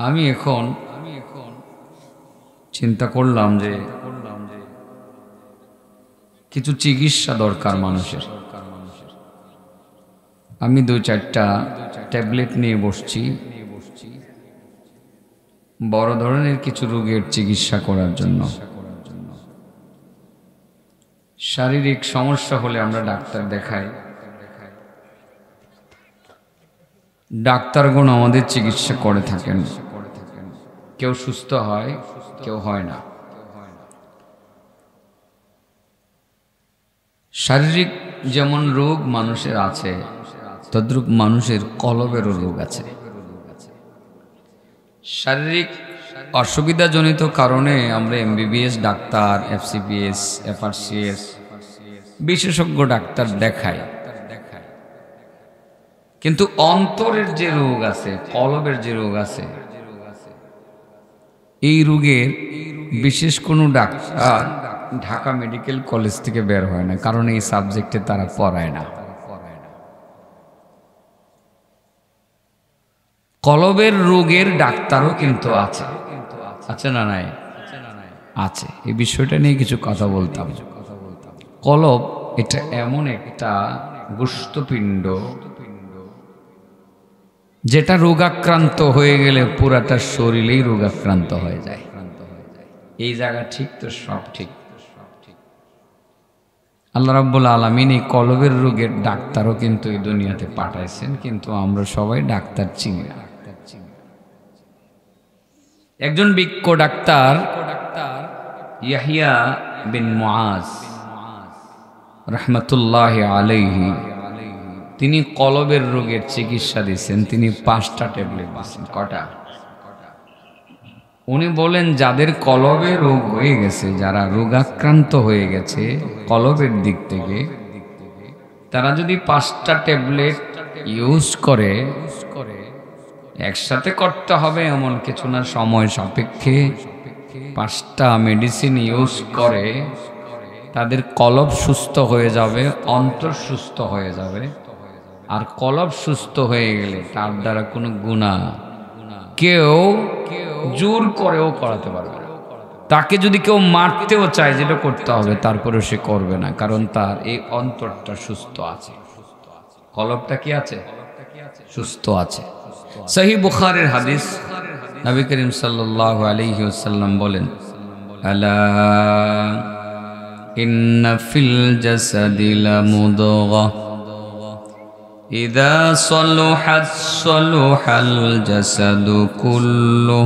আমি এখন চিন্তা করলাম যে কিছু চিকিৎসা দরকার মানুষের। আমি 2-4টা ট্যাবলেট নিয়ে বসছি বড় ধরনের কিছু রোগের চিকিৎসা করার জন্য। শারীরিক সমস্যা হলে আমরা ডাক্তার দেখাই, ডাক্তারগণ আমাদের চিকিৎসা করে থাকেন। কেউ সুস্থ হয়, কেউ হয় না। শারীরিক যেমন রোগ মানুষের আছে, তদ্রূপ মানুষের কলবেরও রোগ আছে। শারীরিক অসুবিধাজনিত কারণে আমরা এমবিবিএস ডাক্তার, এফসিপিএস, এফআরসিএস বিশেষজ্ঞ ডাক্তার দেখাই, কিন্তু অন্তরের যে রোগ আছে, কলবের যে রোগ আছে, এই রোগের বিশেষ কোনো ডাক্তার ঢাকা মেডিকেল কলেজ থেকে বের হয় না, কারণ এই সাবজেক্টে তারা পড়ায় না। কলবের রোগের ডাক্তারও কিন্তু আছে, আছে না? নাই? আছে। এই বিষয়টা নিয়ে কিছু কথা বলতাম। কলব এটা এমন একটা গোশতপিণ্ড যেটা রোগাক্রান্ত হয়ে গেলে পুরাটা শরীরেই রোগাক্রান্ত হয়ে যায়। এই জায়গা ঠিক তো সব ঠিক। আল্লাহ রাব্বুল আলামিন এই কলবের রোগের ডাক্তারও কিন্তু এই দুনিয়াতে পাঠাইছেন, কিন্তু আমরা সবাই ডাক্তার চিনি না। একজন বিজ্ঞ ডাক্তার ইয়াহিয়া বিন মুআজ রাহমাতুল্লাহি আলাইহি, তিনি কলবের রোগের চিকিৎসা দিয়েছেন। তিনি 5টা ট্যাবলেট দিয়েছেন। কটা? উনি বলেন যাদের কলবে রোগ হয়ে গেছে, যারা রোগাক্রান্ত হয়ে গেছে কলবের দিক থেকে, তারা যদি 5টা ট্যাবলেট ইউজ করে, একসাথে করতে হবে এমন কিছু না, সময় সাপেক্ষে 5টা মেডিসিন ইউজ করে, তাদের কলব সুস্থ হয়ে যাবে, অন্তর সুস্থ হয়ে যাবে। আর কলব সুস্থ হয়ে গেলে তার দ্বারা কোনো গুনাহ কেউ জোর করেও করাতে পারবে না। তাকে যদি কেউ মারতেও চায়, যেটা করতে হবে, তারপরেও সে করবে না, কারণ তার এই অন্তরটা সুস্থ আছে। কলবটা কি আছে? সুস্থ আছে। সহিহ বুখারীর হাদিস, নবী করিম সাল্লাল্লাহু আলাইহি ওয়াসাল্লাম বলেন, আলা ইন্না ফিল জাসাদি লামুদগা ইযা সালুহাত সালুহাল জাসাদু কুল্লু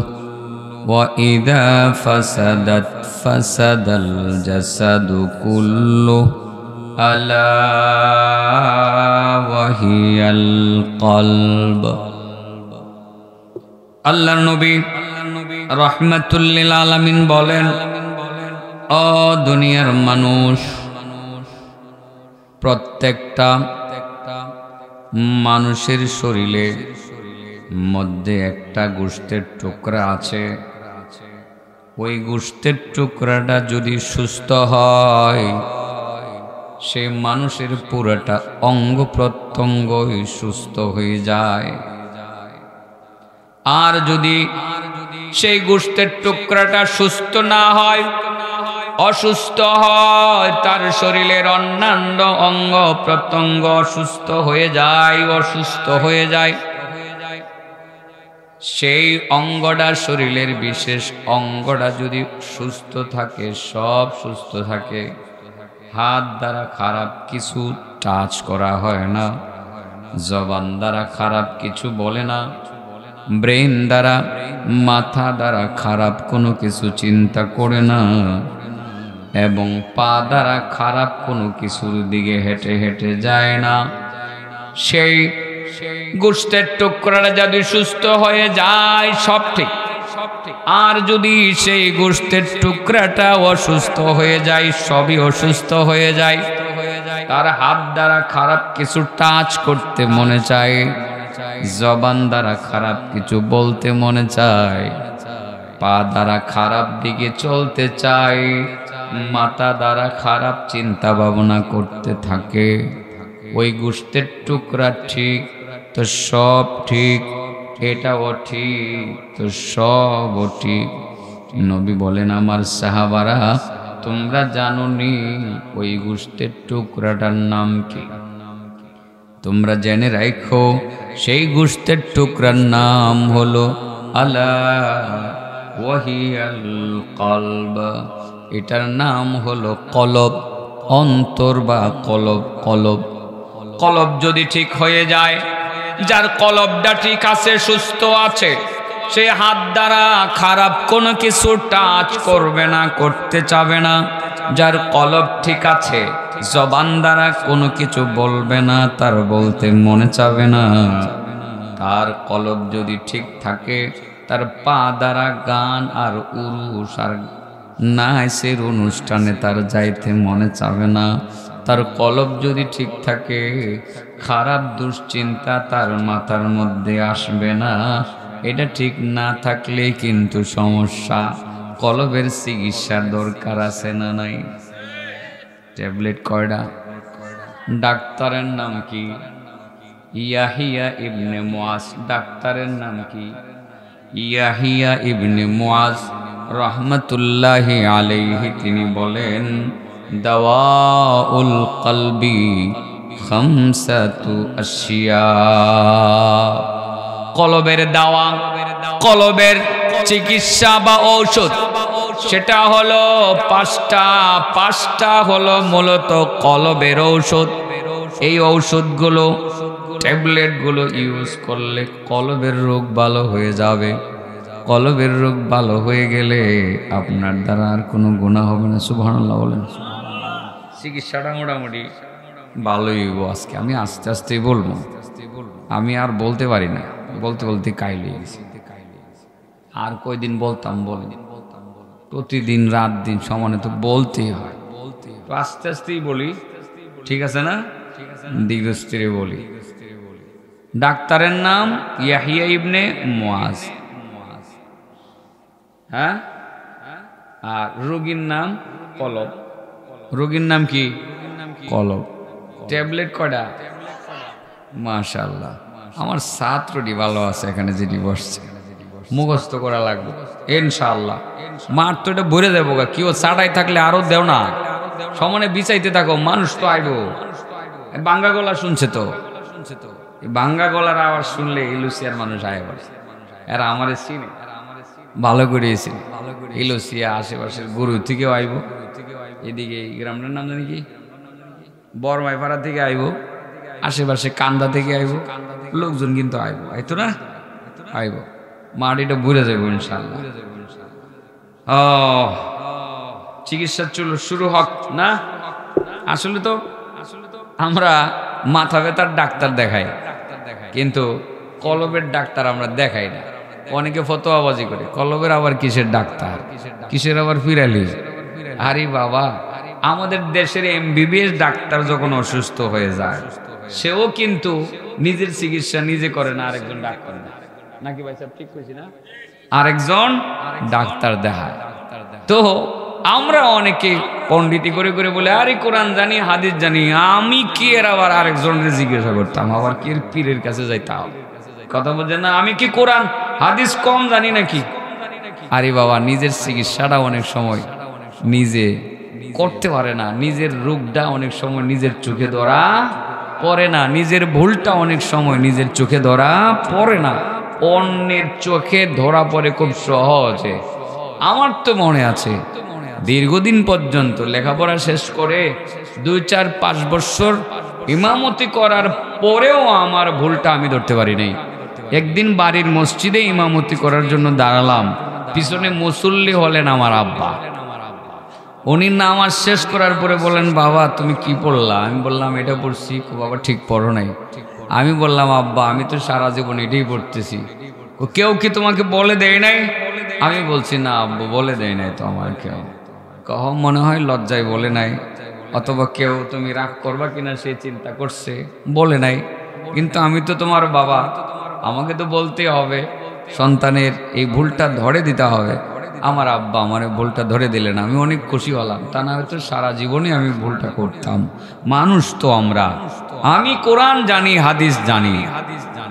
ওয়া ইযা ফাসাদাত ফাসাদাল জাসাদু কুল্লু আলা ওয়া হিয়াল কলব। আল্লাহর নবী রাহমাতুল লিল আলামিন বলেন, ও দুনিয়ার মানুষ, প্রত্যেকটা মানুষের শরীরে মধ্যে একটা গোশতের টুকরা আছে। ওই গোশতের টুকরাটা যদি সুস্থ হয়, সেই মানুষের পুরোটা অঙ্গ প্রত্যঙ্গই সুস্থ হয়ে যায়। আর যদি সেই গোশতের টুকরাটা সুস্থ না হয়, অসুস্থ হয়, তার শরীরের অন্যান্য অঙ্গ প্রত্যঙ্গ অসুস্থ হয়ে যায়, অসুস্থ হয়ে যায়। সেই অঙ্গটা, শরীরের বিশেষ অঙ্গটা যদি সুস্থ থাকে, সব সুস্থ থাকে, হাত দ্বারা খারাপ কিছু টাচ করা হয় না, জবান দ্বারা খারাপ কিছু বলে না, ব্রেন দ্বারা, মাথা দ্বারা খারাপ কোনো কিছু চিন্তা করে না, এবং পা দ্বারা খারাপ কোনো কিছুর দিকে হেঁটে হেঁটে যায় না, সেই গোশতের টুকরাটা যদি সুস্থ হয়ে যায়, সব ঠিক। আর যদি সেই গোশতের টুকরাটা অসুস্থ হয়ে যায়, সবই অসুস্থ হয়ে যায়, তার হাত দ্বারা খারাপ কিছু টাচ করতে মনে চায়, জবান দ্বারা খারাপ কিছু বলতে মনে চায়, পা দ্বারা খারাপ দিকে চলতে চায়, মাথা দ্বারা খারাপ চিন্তা ভাবনা করতে থাকে, ওই গোশতের টুকরা ঠিক তো সব ঠিক, এটাও ঠিক, তো সবও ঠিক। নবী বলেন, আমার সাহাবারা তোমরা জানো নি ওই গোশতের টুকরাটার নাম কি? তোমরা জেনে রাখো সেই গোশতের টুকরার নাম হলো আলা ওয়াহিয়াল কলব। এটার নাম হলো কলব, অন্তর বা কলব। কলব কলব যদি ঠিক হয়ে যায়, যার কলবটা ঠিক আছে, সুস্থ আছে, সে হাত দ্বারা খারাপ কোনো কিছু টাচ করবে না, করতে চাবে না। যার কলব ঠিক আছে, জবান দ্বারা কোনো কিছু বলবে না, তার বলতে মনে চাবে না। তার কলব যদি ঠিক থাকে, তার পা দ্বারা গান আর উরুস আর নাচের অনুষ্ঠানে তার যাইতে মনে চাবে না। তার কলব যদি ঠিক থাকে, খারাপ দুশ্চিন্তা তার মাথার মধ্যে আসবে না। এটা ঠিক না থাকলে কিন্তু সমস্যা। কলবের চিকিৎসার দরকার আছে না নাই? ট্যাবলেট কয়টা? ডাক্তারের নাম কি? ইয়াহিয়া ইবনে মুআজ। ডাক্তারের নাম কি? ইয়াহিয়া ইবনে মুআজ রাহমাতুল্লাহি আলাইহি। তিনি বলেন, দাওয়াউল কলবি খামসাতু আশিয়া। কলবের দাওয়া, কলবের চিকিৎসা বা ঔষধ, সেটা হলো পাঁচটা হলো মূলত কলবের ঔষধ। এই ঔষধগুলো, ট্যাবলেটগুলো ইউজ করলে কলবের রোগ ভালো হয়ে যাবে। কলবের রোগ ভালো হয়ে গেলে আপনার দ্বারা আর কোনো গুনাহ হবে না। সুবহানাল্লাহ বলেন। চিকিৎসাটা মোটামুটি ভালোই হইব। আজকে আমি আস্তে আস্তেই বলবো, আমি আর বলতে পারি না, বলতে বলতে কাইলে গেছি। আর কয়দিন বলতাম বলেন? প্রতিদিন রাত দিন সমানে তো বলতেই হয়। তো আস্তে আস্তেই বলি, ঠিক আছে না? ধীরস্থিরে বলি। ডাক্তারের নাম ইয়াহিয়া ইবনে মুআজ, হ্যাঁ? আর রোগীর নাম কলব। রোগীর নাম কি? কলব। ট্যাবলেট কয়টা? মাশাআল্লাহ, আমার ছাত্রটি ভালো আছে এখানে, যেটি বসছে, মুখস্থ করা লাগবে ইনশাআল্লাহ। মার তো এটা ভরে দেবো গা, কেউ চাটাই থাকলে আরো দেও না, সমানে বিচাইতে থাকো, মানুষ তো আইব। বাঙ্গা গলা শুনছে তো, বাঙ্গা গলার আওয়াজ শুনলে ইলুসিয়ার মানুষ আয় বলে, এরা আমারে চিনে ভালো করেছি। ইলুসিয়া আশেপাশের গরু থেকেও আইব, এদিকে গ্রামটার নাম জানি কি, বরমাইপাড়া থেকে আইব, আশেপাশে কান্দা থেকে আইব, লোকজন কিন্তু আইব, আইতো না? আইব, মাটিটা ঘুরে যাবো ইনশাআল্লাহ। ও চিকিৎসা চলো শুরু হক না? আসলে তো আমরা মাথা ব্যথার ডাক্তার দেখাই, কিন্তু কলবের ডাক্তার আমরা দেখাই না। অনেকে ফতোয়াবাজি করে, কলবের আবার কিসের ডাক্তার, কিসের আবার ফিরালি। আরে বাবা, আমাদের দেশের এমবিবিএস ডাক্তার যখন অসুস্থ হয়ে যায়, সেও কিন্তু নিজের চিকিৎসা নিজে করে না, আরেকজন ডাক্তার নাকি ভাই সাহেব, ঠিক কইছি না? আরেকজন ডাক্তার দেখায়। তো আমরা অনেকে পণ্ডিতি করে করে বলে, আরে কোরআন জানি, হাদিস জানি, আমি কি এর আবার আরেকজনের জিজ্ঞাসা করতাম, আবার কি পীরের কাছে যাইতাম? কথা বলছেন না? আমি কি কোরআন হাদিস কম জানি নাকি? আরে বাবা, নিজের চিকিৎসাটা অনেক সময় নিজে করতে পারে না, নিজের রোগটা অনেক সময় নিজের চোখে ধরা পড়ে না, নিজের ভুলটা অনেক সময় নিজের চোখে ধরা পড়ে না, অন্যের চোখে ধরা পড়ে খুব সহজে। আমার তো মনে আছে, দীর্ঘদিন পর্যন্ত লেখাপড়া শেষ করে 2-4-5 বছর ইমামতি করার পরেও আমার ভুলটা আমি ধরতে পারি নাই। একদিন বাড়ির মসজিদে ইমামতি করার জন্য দাঁড়ালাম, পিছনে মুসল্লি হলেন আমার আব্বা। উনি নামাজ শেষ করার পরে বলেন, বাবা তুমি কি পড়লা? আমি বললাম এটা পড়ছি। বাবা ঠিক পড়ো নাই? আমি বললাম, আব্বা আমি তো সারা জীবন এটাই পড়তেছি। কেউ কি তোমাকে বলে দেয় নাই? আমি বলছি, না আব্বু বলে দেয় নাই তো আমার কেউ। কহ মনে হয় লজ্জায় বলে নাই, অথবা কেউ তুমি রাগ করবা কিনা সে চিন্তা করছে, বলে নাই। কিন্তু আমি তো তোমার বাবা, আমাকে তো বলতে হবে, সন্তানের এই ভুলটা ধরে দিতে হবে। আমার আব্বা আমার ভুলটা ধরে দিলেন, আমি অনেক খুশি হলাম। তা না হয়তো সারা জীবনে আমি ভুলটা করতাম। মানুষ তো আমরা, আমি কোরআন জানি, হাদিস জানি,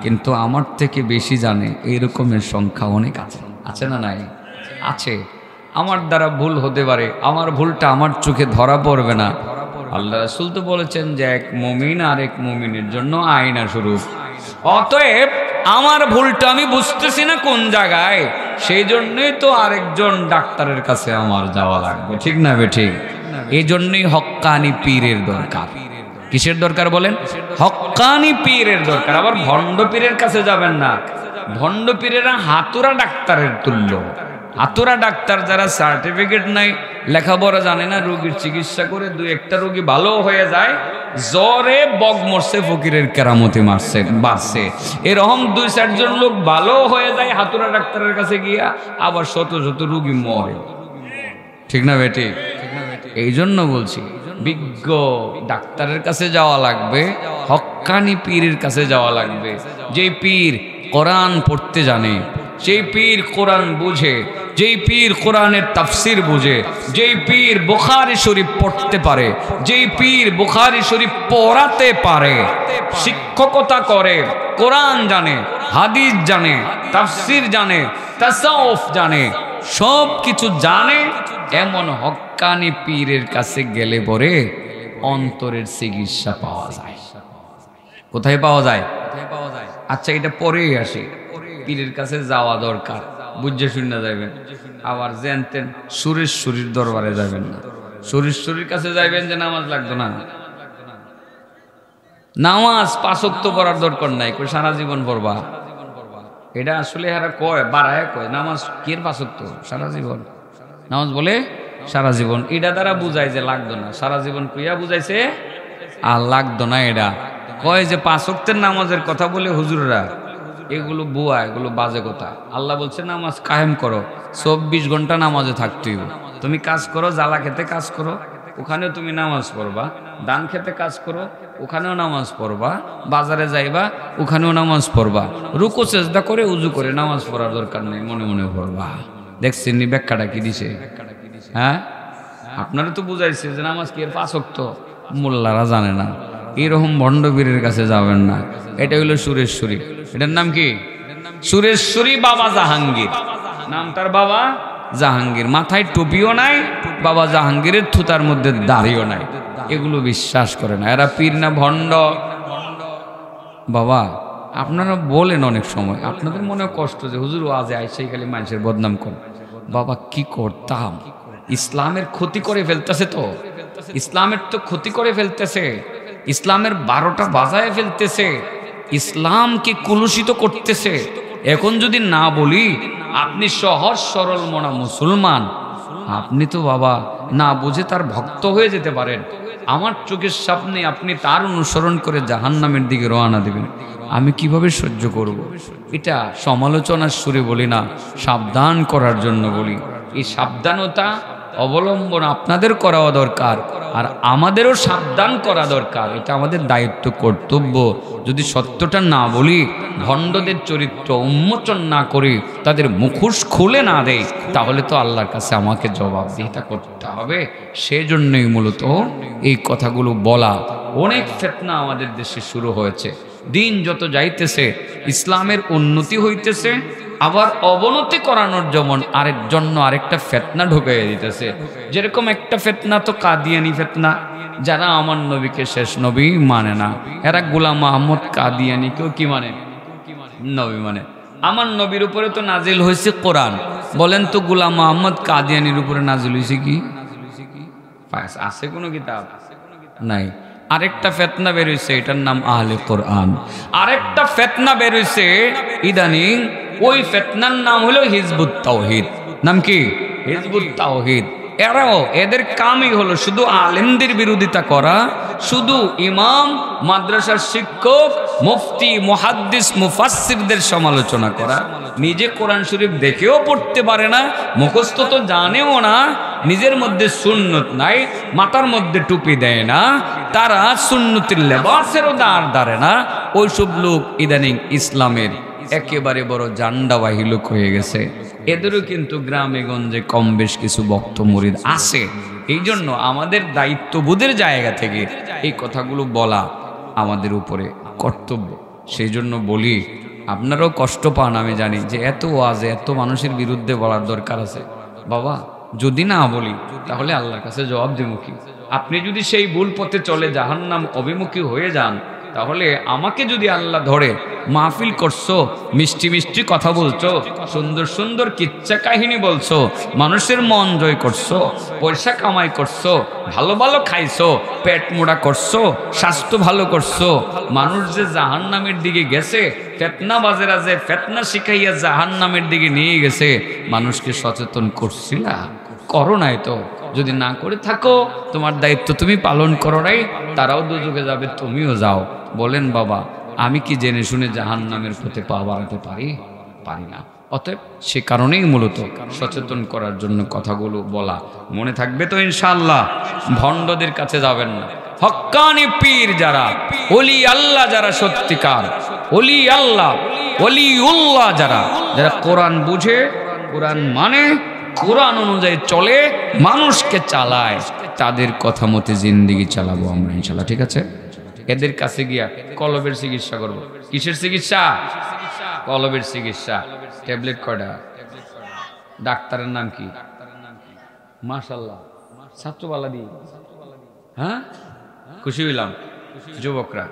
কিন্তু আমার থেকে বেশি জানে এইরকমের সংখ্যা অনেক আছে। আছে না নাই? আছে। আমার দ্বারা ভুল হতে পারে, আমার ভুলটা আমার চোখে ধরা পড়বে না। আল্লাহ রাসূল তো বলেছেন যে এক মুমিন আর এক মুমিনের জন্য আয়না স্বরূপ। অতএব আমার ভুলটা আমি বুঝতেছি না কোন জায়গায়, সেই জন্যই তো আরেকজন ডাক্তারের কাছে আমার যাওয়া লাগবে, ঠিক না বেঠিক? এই জন্যই হক্কানি পীরের দরকার। কিসের দরকার বলেন? হক্কানি পীরের দরকার। আবার ভণ্ড পীরের কাছে যাবেন না, ভণ্ড পীরেরা হাতুরা ডাক্তারের তুল্য। হাতুরা ডাক্তার যারা সার্টিফিকেট নাই, লেখাপড়া জানে না, রোগীর চিকিৎসা করে দুই একটা রোগী ভালো হয়ে যায়, জ্বরে বগ মরছে ফকিরের কেরামতি মারছে বাড়ছে, এরকম দুই চারজন লোক ভালো হয়ে যায় হাতুরা ডাক্তারের কাছে গিয়া, আবার শত শত রোগী মরে, ঠিক না বেটি? এই জন্য বলছি বিজ্ঞ ডাক্তারের কাছে যাওয়া লাগবে, হক্কানি পীরের কাছে যাওয়া লাগবে। যে পীর কোরআন পড়তে জানে, যেই পীর কোরআন বুঝে, যেই পীর কোরআনের তাফসির বুঝে, যেই পীর বুখারী শরীফ পড়তে পারে, যেই পীর বুখারী শরীফ পড়াতে পারে, শিক্ষকতা করে, কোরআন জানে, হাদিস জানে, তাফসির জানে, তাসাউফ জানে, সব কিছু জানে, এমন হক্কানি পীরের কাছে গেলে পরে অন্তরের চিকিৎসা পাওয়া যায়। কোথায় পাওয়া যায়? আচ্ছা, এটা পরেই আসি। পীরের কাছে যাওয়া দরকার, বুঝে শুনে যাবেন। আবার জানতেন সুরেশ্বরীর দরবারে যাবেন না, সুরেশ্বরীর কাছে যাইবেন যে নামাজ লাগতো না, নামাজ 5 ওয়াক্ত পড়ার দরকার নাই, কই সারা জীবন পড়বা। এটা আসলে হারা কয়, বাড়ায় কয় নামাজ কি 5 ওয়াক্ত সারা জীবন, নামাজ বলে সারা জীবন। এটা দ্বারা বুঝায় যে লাগতো না, সারা জীবন কইয়া বুঝাইছে আর লাগতো না। এটা কয় যে 5 ওয়াক্তের নামাজের কথা বলে হুজুররা, এগুলো বুয়া, এগুলো বাজে কথা। আল্লাহ বলছে নামাজ কায়েম করো, 24 ঘন্টা নামাজে থাকতেই। তুমি কাজ করো, জ্বালা খেতে কাজ করো, ওখানেও তুমি নামাজ পড়বা, ধান খেতে কাজ করো, ওখানেও নামাজ পড়বা, বাজারে যাইবা, ওখানেও নামাজ পড়বা, রুকু সেজদা করে উজু করে নামাজ পড়ার দরকার নেই, মনে মনে পড়বা। দেখছেন নি ব্যাখ্যাটা কি দিছে? হ্যাঁ, আপনারা তো বুঝাইছে যে নামাজ কি 5 ওয়াক্ত, মোল্লারা জানে না। এরকম ভণ্ডবীরের কাছে যাবেন না। এটা হইল সুরেশ্বরী। এটার নাম কি? সুরেশ্বরী বাবা জাহাঙ্গীর, নাম তার বাবা জাহাঙ্গীর। মাথায় টুপিও নাই, বাবা জাহাঙ্গীরের থুতার মধ্যে দাড়িও নাই। এগুলো বিশ্বাস করে না, এরা পীর না ভণ্ড। বাবা আপনারা বলেন অনেক সময় আপনাদের মনে কষ্ট যে হুজুর আজে আইসে খালি মানুষের বদনাম করে। বাবা কি করতাম, ইসলামের ক্ষতি করে ফেলতেছে তো, ইসলামের তো ক্ষতি করে ফেলতেছে, ইসলামের 12টা বাজায় ফেলতেছে, ইসলামকে কুলুষিত করতেছে। এখন যদি না বলি, আপনি সহজ সরল মনা মুসলমান, আপনি তো বাবা না বুঝে তার ভক্ত হয়ে যেতে পারেন। আমার চোখের সামনে আপনি তার অনুসরণ করে জাহান্নামের দিকে রওনা দেবেন, আমি কিভাবে সহ্য করব? এটা সমালোচনার সুরে বলি না, সাবধান করার জন্য বলি। এই সাবধানতা অবলম্বন আপনাদের করা দরকার, আর আমাদেরও সাবধান করা দরকার। এটা আমাদের দায়িত্ব, কর্তব্য। যদি সত্যটা না বলি, ভণ্ডদের চরিত্র উন্মোচন না করি, তাদের মুখোশ খুলে না দেয়, তাহলে তো আল্লাহর কাছে আমাকে জবাবদিহিতা করতে হবে। সেজন্যই মূলত এই কথাগুলো বলা। অনেক ফিতনা আমাদের দেশে শুরু হয়েছে, দিন যত যাইতেছে ইসলামের উন্নতি হইতেছে, আবার অবনতি করানোর যেমন আরেকটা ফিতনা ঢুকাইয়া দিতেছে। যেরকম একটা ফিতনা তো কাদিয়ানি ফিতনা, যারা আমার নবীকে শেষ নবী মানে না, এরা গোলাম মোহাম্মদ কাদিয়ানিকেও কি মানে? নবী মানে। আমার নবীর উপরে তো নাজিল হয়েছে কোরআন, বলেন তো গোলাম মোহাম্মদ কাদিয়ানির উপরে নাজিল হয়েছে কি? আছে কোনো কিতাব? নাই। আরেকটা ফিতনা বের হইছে, এটার নাম আহলে কোরআন। আরেকটা ফিতনা বের হইছে ইদানিং, ওই ফিতনার নাম হলো হিজবুত তাওহীদ। নাম কি? হিজবুত তাওহীদ। এরাও, এদের কামই হলো শুধু আলেমদের বিরোধিতা করা, শুধু ইমাম, মাদ্রাসার শিক্ষক, মুফতি, মুহাদ্দিস, মুফাসসিরদের সমালোচনা করা। নিজে কোরআন শরীফ দেখেও পড়তে পারে না, মুখস্থ তো জানেও না, নিজের মধ্যে সুন্নত নাই, মাথার মধ্যে টুপি দেয় না, তারা সুন্নতের লেবাসেরও দাঁড় দাঁড়ে না। ওইসব লোক ইদানিং ইসলামের একেবারে বড় জান্ডাবাহী লোক হয়ে গেছে। এদেরও কিন্তু গ্রামে গঞ্জে কম বেশ কিছু ভক্ত মুরিদ আছে। এই জন্য আমাদের দায়িত্ববোধের জায়গা থেকে এই কথাগুলো বলা আমাদের উপরে কর্তব্য। সেই জন্য বলি, আপনারাও কষ্ট পান আমি জানি, যে এত ওয়াজে এত মানুষের বিরুদ্ধে বলার দরকার আছে। বাবা যদি না বলি তাহলে আল্লাহর কাছে জবাব দেব কি? আপনি যদি সেই ভুল পথে চলে জাহান্নাম অভিমুখী হয়ে যান, তাহলে আমাকে যদি আল্লাহ ধরে, মাহফিল করছো, মিষ্টি মিষ্টি কথা বলছো, সুন্দর সুন্দর কিচ্ছা কাহিনী বলছো, মানুষের মন জয় করছো, পয়সা কামাই করছো, ভালো ভালো খাইছো, পেট মোড়া করছো, স্বাস্থ্য ভালো করছো, মানুষ যে জাহান্নামের দিকে গেছে, ফেতনা বাজেরা যে ফেতনা শিখাইয়া জাহান্নামের দিকে নিয়ে গেছে, মানুষকে সচেতন করছিলা? করো নাই তো। যদি না করে থাকো, তোমার দায়িত্ব তুমি পালন করো নাই, তারাও দুযোগে যাবে, তুমিও যাও। বলেন বাবা, আমি কি জেনে শুনে জাহান্নামের পথে পা বাড়াতে পারি? পারি না। অতএব সে কারণেই মূলত সচেতন করার জন্য কথাগুলো বলা। মনে থাকবে তো ইনশাআল্লাহ? ভণ্ডদের কাছে যাবেন না। হক্কানি পীর যারা, ওলি আল্লাহ যারা, সত্যিকার ওলি আল্লাহ, ওলিউল্লাহ যারা, যারা কোরআন বুঝে, কোরআন মানে, কোরআন অনুযায়ী চলে, মানুষকে চালায়, তাদের কথা মতে জিন্দেগি চালাবো আমরা ইনশাআল্লাহ। ঠিক আছে? এদের কাছে গিয়া কলবের চিকিৎসা করব। কিসের চিকিৎসা? কলবের চিকিৎসা। ট্যাবলেট কয়টা? ডাক্তারের নাম কি? মাশাআল্লাহ, ছাত্রবালা দি। হ্যাঁ, খুশি হইলাম। যুবকরা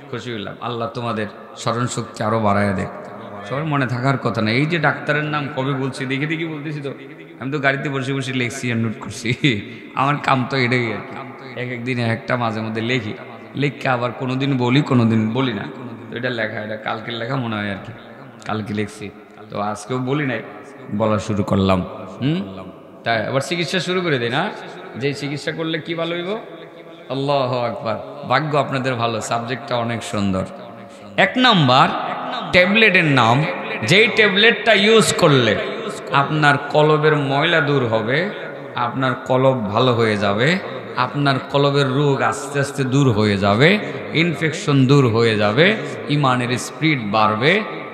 খুশি হইলাম। আল্লাহ তোমাদের স্মরণ শক্তি আরো বাড়ায় দেখ। সবার মনে থাকার কথা না। এই যে ডাক্তারের নাম কবে বলছি, দেখে দেখি বলতেছি তো। আমি তো গাড়িতে বসে বসে লিখছি আর নোট করছি। আমার কাম তো এটাই আর কি। এক একদিন একটা মাঝে মধ্যে লেখি, লিখকে আবার কোনোদিন বলি, কোনোদিন বলি না। তো এটা লেখা, এটা কালকের লেখা মনে হয় আর কি। কালকে লিখছি, তো আজকেও বলি নাই, বলা শুরু করলাম। তাই আবার চিকিৎসা শুরু করে দেয় না? যে চিকিৎসা করলে কি ভালো হইব? আল্লাহু আকবার। ভাগ্য আপনাদের ভালো, সাবজেক্টটা অনেক সুন্দর। এক নাম্বার ট্যাবলেটের নাম, যেই ট্যাবলেটটা ইউজ করলে আপনার কলবের ময়লা দূর হবে, আপনার কলব ভালো হয়ে যাবে, আপনার কলবের রোগ আস্তে আস্তে দূর হয়ে যাবে, ইনফেকশন দূর হয়ে যাবে, ইমানের স্পিড বাড়বে,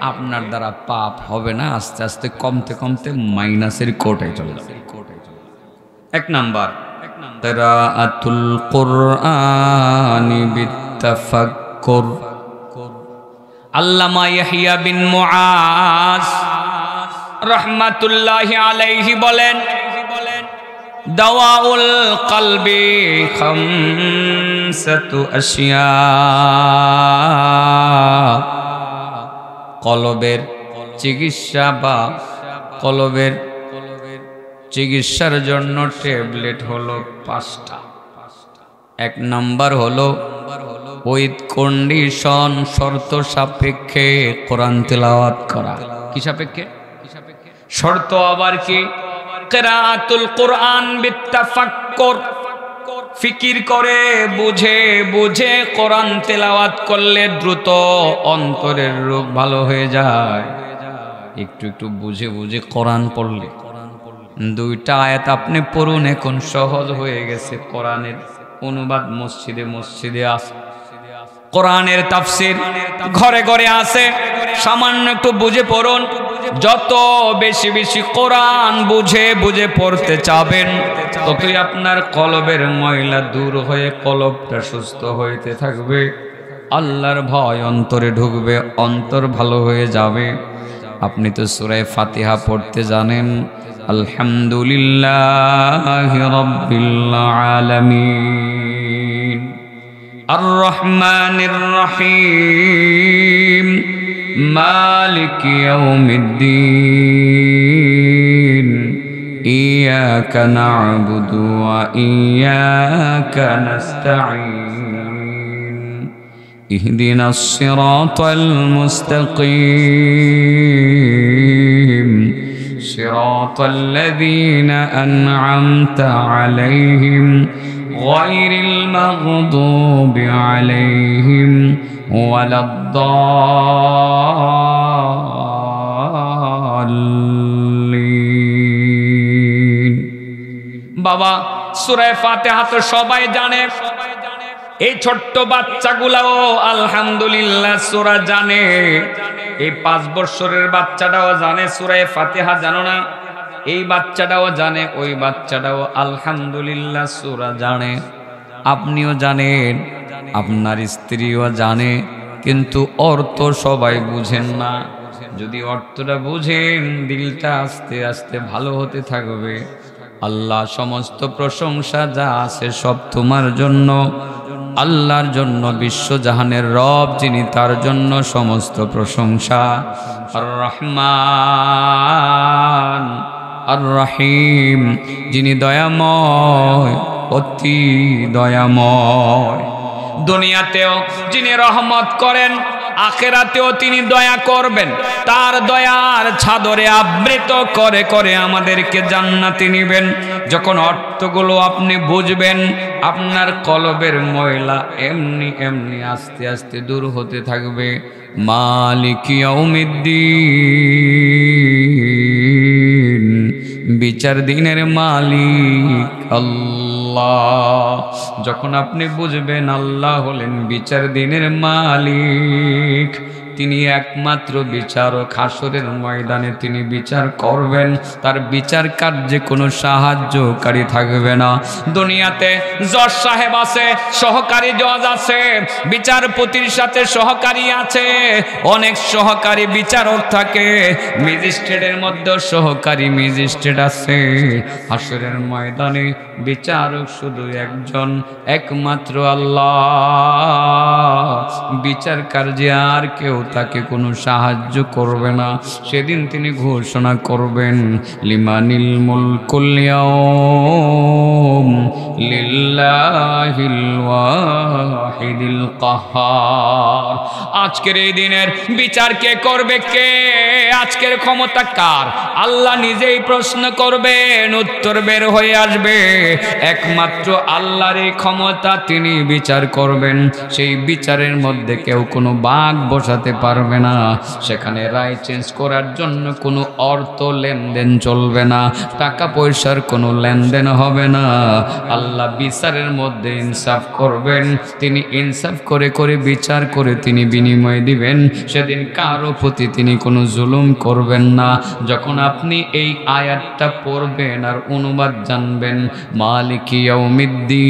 আপনার দ্বারা পাপ হবে না, আস্তে আস্তে কমতে কমতে মাইনাসের কোটায় চলে যাবে। এক নাম্বার কিরাআতুল কুরআনি বিত্তাফাক্কুর। আল্লামা ইয়াহইয়া বিন মুআজ রাহমাতুল্লাহি আলাইহি বলেন, দাওয়াউল কলবি খামসাতু আশিয়া। কলবের চিকিৎসা বা কলবের চিকিৎসার জন্য ট্যাবলেট হলো 5টা। এক নাম্বার হলো উইথ কন্ডিশন, শর্ত সাপেক্ষে কোরআন তেলাওয়াত করা। কি সাপেক্ষে? শর্ত আবার কি? কিরাআতুল কুরআন বিত্তাফাক্কুর, ফিকির করে বুঝে বুঝে কোরআন তেলাওয়াত করলে দ্রুত অন্তরের রোগ ভালো হয়ে যায়। একটু একটু বুঝে বুঝে কোরআন পড়লে, 2টা আয়াত আপনি পড়ুন, এখন সহজ হয়ে গেছে। কোরআনের অনুবাদ মসজিদে মসজিদে আছে, কোরআনের তাফসীর ঘরে ঘরে আছে। সামান্য একটু বুঝে পড়ুন। যত বেশি বেশি কোরআন বুঝে বুঝে পড়তে চাবেন, ততই আপনার কলবের ময়লা দূর হয়ে কলবটা সুস্থ হইতে থাকবে। আল্লাহর ভয় অন্তরে ঢুকবে, অন্তর ভালো হয়ে যাবে। আপনি তো সূরা ফাতিহা পড়তে জানেন, আলহামদুলিল্লাহি রাব্বিল আলামিন আর রহমানির রহিম মালিকি ইয়াউমিদ্দিন ইয়াকা না'বুদু ওয়া ইয়াকা নাস্তাঈন ইহদিনাস সিরাতাল মুস্তাকিম সিরাতাল লাযীনা আন'আমতা আলাইহিম গায়রিল মাগদুবি আলাইহিম ওয়ালাদ-দাল্লিন। বাবা, সূরা ফাতিহা তো সবাই জানে। এই ছোট্ট বাচ্চাগুলাও আলহামদুলিল্লাহ সূরা জানে। এই 5 বছরের বাচ্চাটাও জানে সূরা ফাতিহা, জানো না? এই বাচ্চাটাও জানে, ওই বাচ্চাটাও আলহামদুলিল্লাহ সূরা জানে, আপনিও জানেন, আপনার স্ত্রীও জানে, কিন্তু অর্থ সবাই বুঝেন না। যদি অর্থটা বুঝেন, দিলটা আস্তে আস্তে ভালো হতে থাকবে। আল্লাহ সমস্ত প্রশংসা যা আছে সব তোমার জন্য, আল্লাহর জন্য, বিশ্বজাহানের রব যিনি, তার জন্য সমস্ত প্রশংসা। আর রহমান আর রহিম, যিনি দয়াময়, অতি দয়াময়। দুনিয়াতেও যিনি রহমত করেন, আখিরাতেও তিনি দয়া করবেন। তার দয়ার ছাদরে আবৃত করে করে আমাদেরকে জান্নাতে নিবেন। যখন অর্থগুলো আপনি বুঝবেন, আপনার কলবের ময়লা এমনি এমনি আস্তে আস্তে দূর হতে থাকবে। মালিক ইয়াউমিদ্দিন, বিচার দিনের মালিক আল্লাহ। যখন আপনি বুঝবেন আল্লাহ হলেন বিচার দিনের মালিক, তিনি একমাত্র বিচারক, হাসরের ময়দানে তিনি বিচার করবেন, তার বিচার কার্যে কোনো সাহায্যকারী থাকবে না। দুনিয়াতে জজ সাহেব আছে, সহকারী জজ আছে, বিচারপতির সাথে সহকারী আছে, অনেক সহকারী বিচারক থাকে, ম্যাজিস্ট্রেটের মধ্যে সহকারী ম্যাজিস্ট্রেট আছে। হাসরের ময়দানে বিচারক শুধু একজন, একমাত্র আল্লাহ। বিচার কার্যে আর কেউ তাকে কোনো সাহায্য করবে না। সেদিন তিনি ঘোষণা করবেন, লিমানিল মুলকুল ইয়াউম লিল্লাহিল ওয়াহিদিল কাহ্হার। আজকের এই দিনের বিচার কে করবে? কে? আজকের ক্ষমতা কার? আল্লাহ নিজেই প্রশ্ন করবেন, উত্তর বের হয়ে আসবে। একমাত্র আল্লাহর এই ক্ষমতা, তিনি বিচার করবেন। সেই বিচারের মধ্যে কেউ কোনো বাঘ বসাতে পারবে না। সেখানে রায় চেঞ্জ করার জন্য কোনো অর্থ লেনদেন চলবে না, টাকা পয়সার কোনো লেনদেন হবে না। আল্লাহ বিচারের মধ্যে ইনসাফ করবেন। তিনি ইনসাফ করে করে বিচার করে তিনি বিনিময় দিবেন। সেদিন কারো প্রতি তিনি কোনো জুলুম করবেন না। যখন আপনি এই আয়াতটা পড়বেন আর অনুবাদ জানবেন, মালিক ইয়াউমিদ্দিন,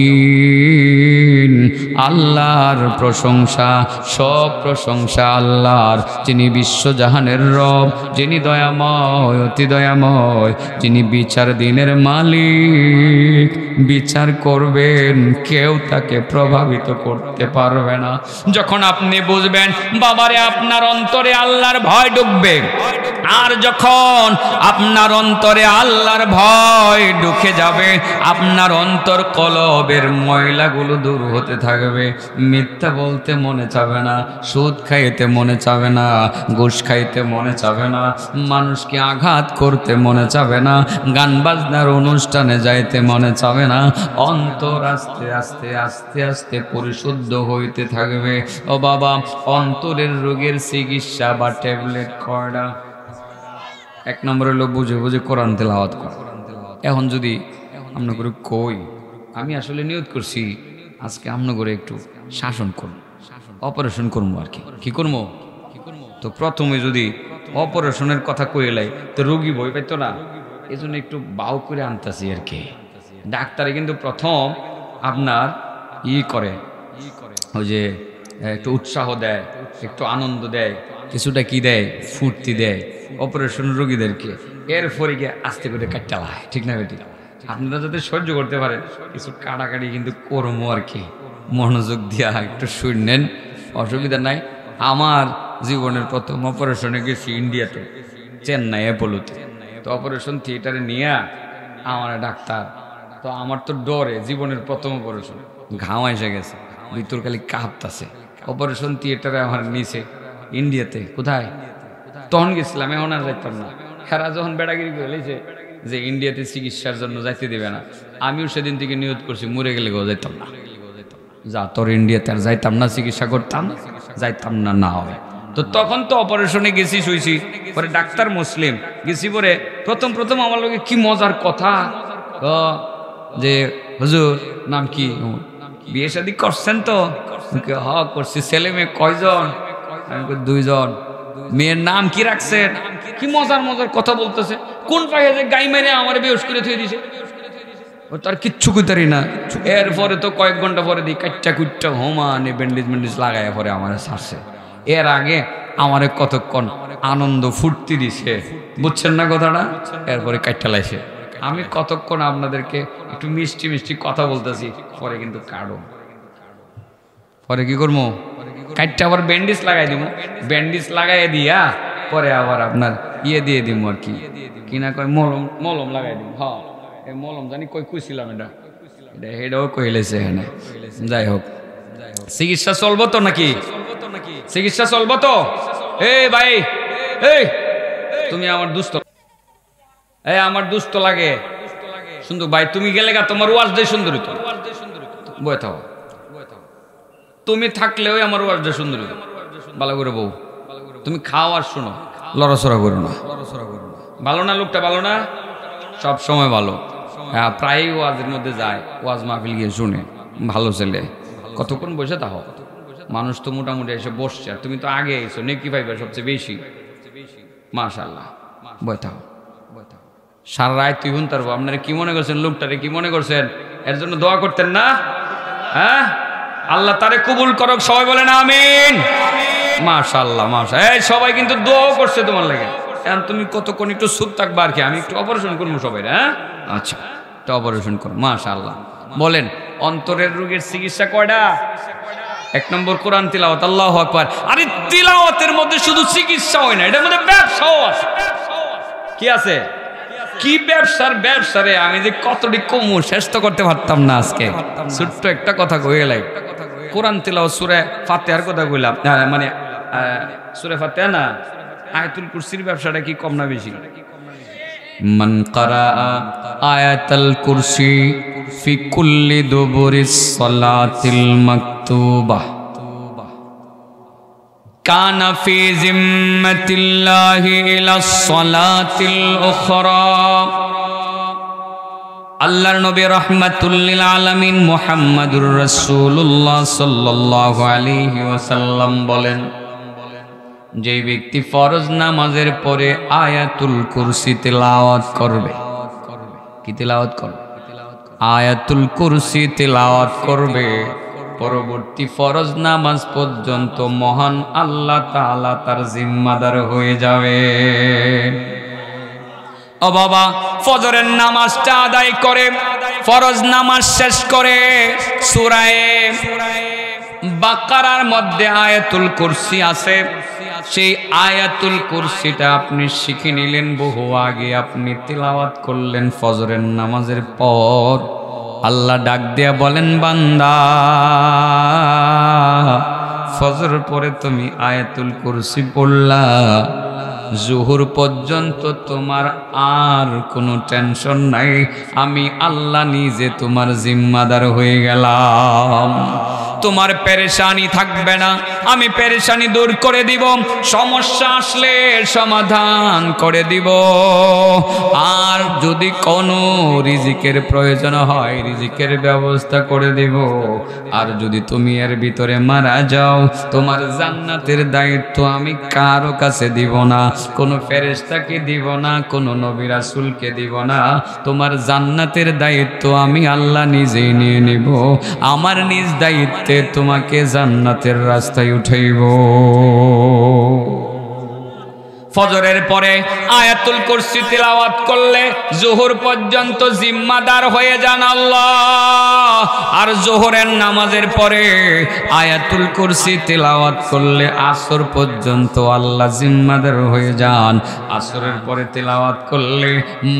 আল্লাহর প্রশংসা, সব প্রশংসা আল্লাহর, যিনি বিশ্বজাহানের রব, যিনি দয়াময়, অতি দয়াময়, যিনি বিচার দিনের মালিক। বিচার করবেন, কেউ তাকে প্রভাবিত করতে পারবে না। যখন আপনি বুঝবেন, বাবারে, আপনার অন্তরে আল্লাহর ভয় ঢুকবে। আর যখন আপনার অন্তরে আল্লাহর ভয় ঢুকে যাবে, আপনার অন্তর কলবের ময়লাগুলো দূর হতে থাকবে। মিথ্যা বলতে মনে চাবে না, সুদ খাইতে মনে চাবে না, ঘুষ খাইতে মনে চাবে না, মানুষকে আঘাত করতে মনে চাবে না, গান বাজনার অনুষ্ঠানে যাইতে মনে চাবে না। অন্তর আস্তে আস্তে আস্তে আস্তে পরিশুদ্ধ হইতে থাকবে। ও বাবা, অন্তরের রোগের চিকিৎসা বা ট্যাবলেট কয়টা? এক নম্বর হলো বুঝে বুঝে কোরআন তেলাওয়াত করা। এখন যদি আমরা করে কই, আমি আসলে নিয়ত করছি আজকে আমরা করে একটু শাসন করব, অপারেশন করবো আর কি করবো। তো প্রথমে যদি অপারেশনের কথা কই লাই, তো রোগী ভয় পাইতো না, এই জন্য একটু বাউ করে আনতেছি আর কি। ডাক্তারে কিন্তু প্রথম আপনার করে, ওই যে একটু উৎসাহ দেয়, একটু আনন্দ দেয়, কিছুটা কি দেয়, ফুর্তি দেয় অপারেশন রোগীদেরকে। এরপরে গিয়ে আস্তে করে কাটালায়, ঠিক না বেটি? আপনারা যাতে সহ্য করতে পারেন, কিছু কাটাকাটি কিন্তু করবো আর কি। মনোযোগ দিয়া একটু শুনেন, অসুবিধা নাই। আমার জীবনের প্রথম অপারেশনে গেছি ইন্ডিয়াতে, চেন্নাই অ্যাপোলোতে। তো অপারেশন থিয়েটারে নিয়ে আমার ডাক্তার, তো আমার তো ডরে, জীবনের প্রথম অপারেশন, ঘাম এসে গেছে, ভিতর খালি কাঁপতাছে। অপারেশন থিয়েটারে আমার নিচে ইন্ডিয়াতে, কোথায় তখন গেছিলাম, এখন আর যাইতাম না। হেরা যখন বেড়াগিরি বলেছে যে ইন্ডিয়াতে চিকিৎসার জন্য যাইতে দেবে না, আমিও সেদিন থেকে নিয়ত করছি মরে গেলে গো যাইতাম না, যা তোর ইন্ডিয়াতে আর যাইতাম না, চিকিৎসা করতাম, যাইতাম না, না হবে। তো তখন তো অপারেশনে গেছি, শুইছি, পরে ডাক্তার মুসলিম গেছি। পরে প্রথম আমার লোকে কি মজার কথা, যে হুজুর নাম কি, বিয়ে শাদী করছেন? তো হ করছি। ছেলে মেয়ে কয়জন? আমি 2 জন। মেয়ের নাম কি রাখছেন, কি মজার মজার কথা বলতেছে, কোন পায়ে যে গাই মেরে আমার বেউস করে থুয়ে দিছে, ও তার কিচ্ছু কইতারি না। এরপরে তো কয়েক ঘন্টা পরে দিই কাচ্চা কুচ্চা হোমানে ব্যান্ডেজ লাগায় পরে আমার ছাড়ছে। এর আগে আমারে কতক্ষণ আনন্দ ফুর্তি দিছে, বুঝছেন না কথাটা, এরপরে কাটটা লাইছে। আমি কতক্ষণ আপনাদেরকে একটু মিষ্টি মিষ্টি কথা বলতেছি, পরে কিন্তু কাটো, পরে কি করবো, কাটটা আবার ব্যান্ডেজ লাগাই দিব, ব্যান্ডেজ লাগাই দিয়া পরে আবার আপনার ইয়ে দিয়ে দিব আর কি, কিনা কয় মলম লাগাই দিব। হ্যাঁ এই মলম জানি কই কইছিলাম, এটা এটাও কইলেছে হ্যাঁ। যাই হোক, চিকিৎসা চলবো তো নাকি, চিকিৎসা চলবো তো? এই ভাই, এই তুমি আমার দুস্থ, এই আমার দুস্থ লাগে সুন্দর ভাই, তুমি গেলে গা তোমার ওয়াজ দেয় সুন্দর হইতো, বয়ে থাও, তুমি থাকলেও আমার ওয়াজ দেয় সুন্দর হইতো। ভালো করে বউ, তুমি খাও আর শোনো, লড়াচড়া করো না। ভালো না লোকটা, ভালো না, সব সময় ভালো। হ্যাঁ প্রায় ওয়াজের মধ্যে যায়, ওয়াজ মাহফিল গিয়ে শুনে, ভালো ছেলে। কতক্ষণ বসে থাকো, মানুষ তো মোটামুটি এসে বসছে, আর তুমি তো আগে এসো, নেকি পাইবে সবচেয়ে বেশি, মাশাআল্লাহ। বই থাকো, সারা রাত তুই হুন তারবো। আপনারা কি মনে করছেন, লোকটারে কি মনে করছেন, এর জন্য দোয়া করতেন না? হ্যাঁ আল্লাহ তারে কবুল করুক, সবাই বলেন আমিন। মাশাআল্লাহ মাশাআল্লাহ, এই সবাই কিন্তু দোয়াও করছে তোমার লাগে। এখন তুমি কতক্ষণ একটু চুপ থাকবা আর কি, আমি একটু অপারেশন করবো সবাই। হ্যাঁ আচ্ছা, একটা অপারেশন করো, মাশাআল্লাহ। বলেন অন্তরের রোগের চিকিৎসা কয়টা? 1 নম্বর কোরআন তিলাওয়াত, আল্লাহু আকবার। আরে তিলাওয়াতের মধ্যে শুধু চিকিৎসা হয় না, এটার মধ্যে ব্যবসাও আছে। কি আছে? কি ব্যবসা রে, আমি যে কতটি কমু শেষ তো করতে পারতাম না আজকে। ছোট্ট একটা কথা কই গেলাই, কোরআন তিলাওয়াত সূরা ফাতিহার কথা কইলাম, মানে সূরা ফাতিহা না, আয়াতুল কুরসির ব্যবসাটা কি কম না বেশি? মান ক্বারা আয়াতুল কুরসি ফি কুল্লি দুবুরিস সালাতিল মাকতুবা কানা ফি জিম্মাতিল্লাহি ইলাস সালাতিল উখরা। আল্লাহর নবী রাহমাতুল লিল আলামিন মুহাম্মাদুর রাসূলুল্লাহ সাল্লাল্লাহু আলাইহি ওয়াসাল্লাম বলেন, যে ব্যক্তি ফরজ নামাজের পরে আয়াতুল কুরসি তিলাওয়াত করবে, কি তিলাওয়াত করবে? আয়াতুল কুরসি তিলাওয়াত করবে, পরবর্তী ফরজ নামাজ পর্যন্ত মহান আল্লাহ তাআলা তার জিম্মাদার হয়ে যাবে। ও বাবা, ফজরের নামাজটা আদায় করে, ফরজ নামাজ শেষ করে সূরা বাকারার মধ্যে আয়াতুল কুরসি আছে, সেই আয়াতুল কুরসিটা আপনি শিখে নিলেন বহু আগে, আপনি তিলাওয়াত করলেন ফজরের নামাজের পর। আল্লাহ ডাক দিয়া বলেন, বান্দা ফজর পরে তুমি আয়াতুল কুরসি পড়লা, জোহর পর্যন্ত তোমার আর কোনো টেনশন নাই, আমি আল্লাহ নিজে তোমার জিম্মাদার হয়ে গেলাম। তোমার পেরেশানি থাকবে না, আমি পেরেশানি দূর করে দিব, সমস্যা আসলে সমাধান করে দিব। আর যদি কোনো রিজিকের প্রয়োজন হয়, রিজিকের ব্যবস্থা করে দিব। আর যদি তুমি এর ভিতরে মারা যাও, তোমার জান্নাতের দায়িত্ব আমি কারো কাছে দিব না, কোনো ফেরেশতাকে দিব না, কোনো নবী রাসূলকে দিব না। তোমার জান্নাতের দায়িত্ব আমি আল্লাহ নিজেই নিয়ে নিব। আমার নিজ দায়িত্বে তোমাকে জান্নাতের রাস্তায় উঠাইব। ফজরের পরে আয়াতুল কুরসি তিলাওয়াত করলে জোহর পর্যন্ত জিম্মাদার হয়ে যান আল্লাহ। আর জোহরের নামাজের পরে আয়াতুল কুরসি তিলাওয়াত করলে আসর পর্যন্ত আল্লাহ জিম্মাদার হয়ে যান। আসরের পরে তিলাওয়াত করলে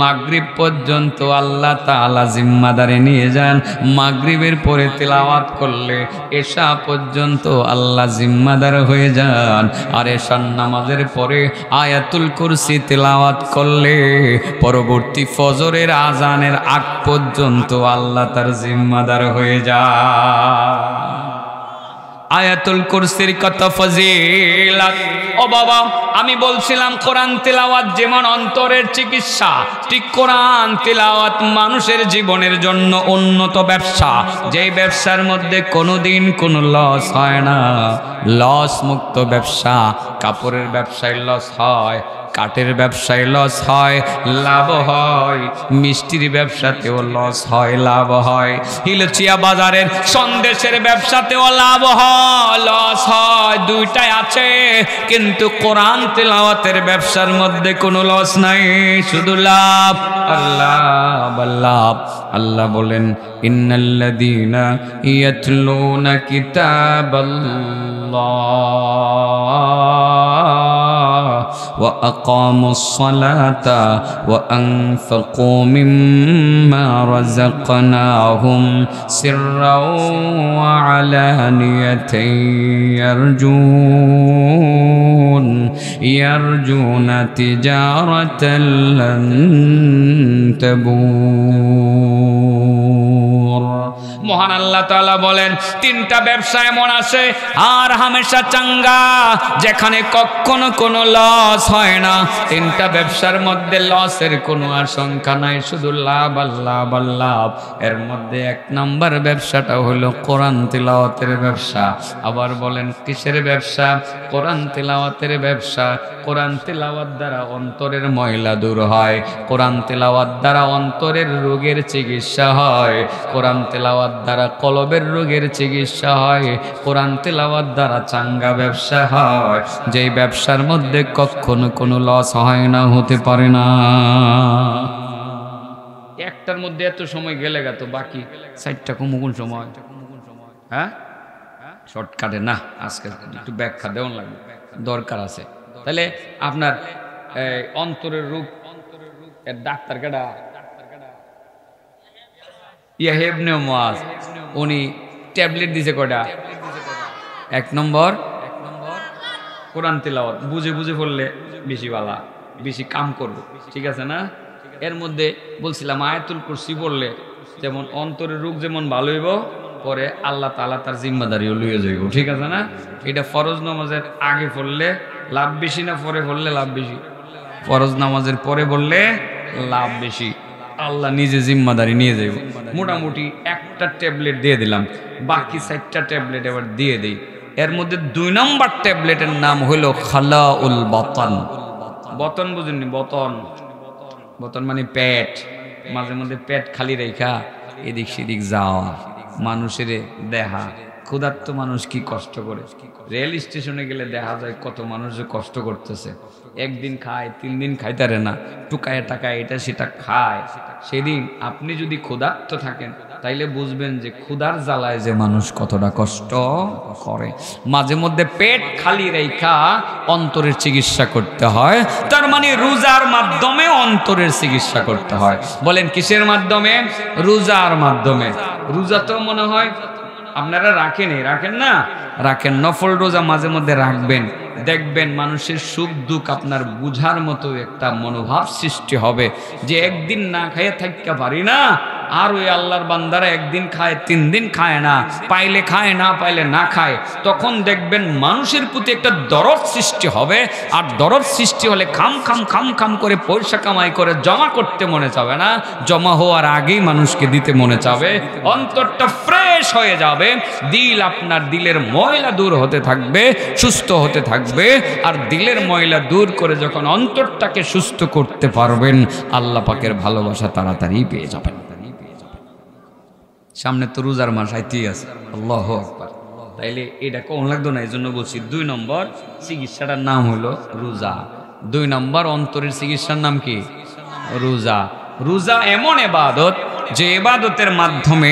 মাগরিব পর্যন্ত আল্লাহ তাআলা জিম্মাদারে নিয়ে যান। মাগরিবের পরে তিলাওয়াত করলে এশা পর্যন্ত আল্লাহ জিম্মাদার হয়ে যান। আর এশার নামাজের পরে আয়াতুল কুরসি তিলাওয়াত করলে পরবর্তী ফজরের আজানের আগ পর্যন্ত আল্লাহ তার জিম্মাদার হয়ে যায়। আয়াতুল কুরসির কত ফজিলত। ও বাবা, আমি বলছিলাম কোরআন তিলাওয়াত যেমন অন্তরের চিকিৎসা, ঠিক কোরআন তিলাওয়াত মানুষের জীবনের জন্য উন্নত ব্যবসা, যেই ব্যবসার মধ্যে কোনোদিন কোনো লস হয় না, লস মুক্ত ব্যবসা। কাপড়ের ব্যবসায় লস হয়, কাঠের ব্যবসায় লস হয়, লাভ হয়। মিষ্টির ব্যবসাতেও লস হয়, লাভ হয়। হিলচিয়া বাজারের সন্দেশের ব্যবসাতেও লাভ হয়, লস হয়, দুইটাই আছে। কিন্তু কোরআন তিলাওয়াতের ব্যবসার মধ্যে কোনো লস নাই, শুধু লাভ। আল্লাহ আল্লাহ আল্লাহ বলেন, ইন্নাল্লাযীনা ইয়াতলুনা কিতাবাল্লাহ ওয়া আকামুস সালাতা ওয়া আনফাকু মিম্মা রাযাকনাহুম সিররাও ওয়া আলানিয়াতান ইয়ারজুনা তিজারাতান লান তাবুর। মহান আল্লাহ তাআলা বলেন, তিনটা ব্যবসা এমন আছে আর হামেশা চাঙ্গা, যেখানে কখনো কোনো লস হয় না। তিনটা ব্যবসার মধ্যে লসের কোনো আশঙ্কা নাই, শুধু লাভ আল্লাহ আল্লাহ। এর মধ্যে এক নাম্বার ব্যবসাটা হলো কোরআন তিলাওয়াতের ব্যবসা। আবার বলেন কিসের ব্যবসা? কোরআন তিলাওয়াতের ব্যবসা। কোরআন তিলাওয়াত দ্বারা অন্তরের ময়লা দূর হয়, কোরআন তিলাওয়াত দ্বারা অন্তরের রোগের চিকিৎসা হয়, কোরআন তিলাওয়াত দ্বারা কলবের রোগের চিকিৎসা হয়, কোরআন তিলাওয়াত দ্বারা চাঙ্গা ব্যবসা হয়, যেই ব্যবসার মধ্যে কখনো কোনো লস হয় না, হতে পারে না। একটার মধ্যে এত সময় গেলে গেত, বাকি 60টা কোন সময়? হ্যাঁ, শর্টকাটে না, আজকে একটু ব্যাখ্যা দেওয়া লাগবে, দরকার আছে। তাহলে আপনার অন্তরের রোগ এর ডাক্তার কেডা? ইয়াহইয়া ইবনে মুআজ। উনি ট্যাবলেট দিছে কয়টা? 1 নম্বর কোরআন তিলাওয়াত। বুঝে বুঝে পড়লে বেশি ভালো, বেশি কাম করবে, ঠিক আছে না? এর মধ্যে বলছিলাম আয়াতুল কুরসি পড়লে যেমন অন্তরের রোগ যেমন ভালো হইব, পরে আল্লাহ তাআলা তার জিম্মাদারিও লইয়া যাইব, ঠিক আছে না? এটা ফরজ নামাজের আগে পড়লে লাভ বেশি না পরে পড়লে লাভ বেশি? ফরজ নামাজের পরে পড়লে লাভ বেশি, আল্লাহ নিজে জিম্মাদারি নিয়ে যাইব। মোটামুটি একটা ট্যাবলেট দিয়ে দিলাম, বাকি 4টা ট্যাবলেট এবার দিয়ে দেই। এর মধ্যে 2 নম্বর ট্যাবলেটের নাম হলো খালাউল বাতন। বতন বুঝেননি? বতন, বতন মানে পেট। মাঝে মধ্যে পেট খালি রেখা এদিক সেদিক যাওয়া, মানুষের দেখা। ক্ষুধার্ত মানুষ কি কষ্ট করে, রেল স্টেশনে গেলে দেখা যায় কত মানুষ যে কষ্ট করতেছে। একদিন খায়, 3 দিন খাইতারে না, টুকায় টাকায় এটা সেটা খায়। সেদিন আপনি যদি ক্ষুধার্ত থাকেন তাইলে বুঝবেন যে ক্ষুধার জ্বালায় যে মানুষ কতটা কষ্ট করে। মাঝে মধ্যে পেট খালি রেখা অন্তরের চিকিৎসা করতে হয়, তার মানে রোজার মাধ্যমে অন্তরের চিকিৎসা করতে হয়। বলেন কিসের মাধ্যমে? রোজার মাধ্যমে। রোজা তো মনে হয় আপনারা রাখেন না? রাখেন, নফল রোজা মাঝে মধ্যে রাখবেন, দেখবেন মানুষের সুখ দুঃখ আপনার বুঝার মতো একটা মনোভাব সৃষ্টি হবে যে একদিন না খাইয়ে থাকতে পারি না, আর ওই আল্লাহর বান্দারা একদিন খায়, 3 দিন খায় না, পাইলে খায়, না পাইলে না খায়। তখন দেখবেন মানুষের প্রতি একটা দরদ সৃষ্টি হবে, আর দরদ সৃষ্টি হলে খাম খাম খাম খাম করে পয়সা কামাই করে জমা করতে মনে চাবে না, জমা হওয়ার আগেই মানুষকে দিতে মনে চাবে। অন্তরটা ফ্রেশ হয়ে যাবে, দিল, আপনার দিলের ময়লা দূর হতে থাকবে, সুস্থ হতে থাকবে। আর দিলের ময়লা দূর করে যখন অন্তরটাকে সুস্থ করতে পারবেন, আল্লাহ পাকের ভালোবাসা তাড়াতাড়ি পেয়ে যাবেন। সামনে তো রোজার মাস আইতেই আছে, আল্লাহু আকবার। তাইলে এটা কোন লাগতো না, এই জন্য বলছি 2 নম্বর চিকিৎসাটার নাম হলো রোজা। 2 নম্বর অন্তরের চিকিৎসার নাম কি? রোজা। রোজা এমন ইবাদত যে ইবাদতের মাধ্যমে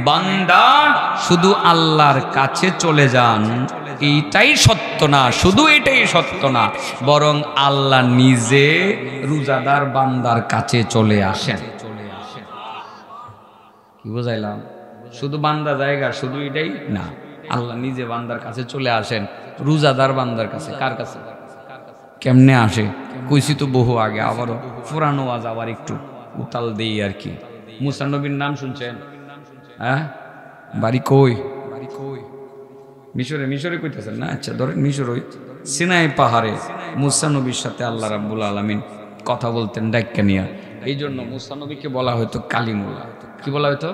বান্দা শুধু আল্লাহর কাছে চলে যান। এইটাই সত্য না, শুধু এটাই সত্য না, বরং আল্লাহ নিজে রোজাদার বান্দার কাছে চলে আসেন। কি বুঝাইলাম? শুধু বান্দা জায়গা, শুধু এটাই না, আল্লাহ নিজে বান্দার কাছে চলে আসেন, রোজাদার বান্দার কাছে। কার কাছে? কেমনে আসে কইছি তো বহু আগে, আবারও পুরানো আজ আবার একটু উতাল দেই আর কি। মুসা নবীর নাম শুনছেন? হ্যাঁ, বাড়ি কই? মিশরে মিশরে কইতেছেন না? আচ্ছা ধরেন মিশর ওই সিনাই পাহাড়ে মুসা নবীর সাথে আল্লাহ রাব্বুল আলামিন কথা বলতেন ডাক্কা নিয়া। এই জন্য মুসা নবীকে বলা হয়তো কালিমুল্লাহ। কি বলা হয়তো?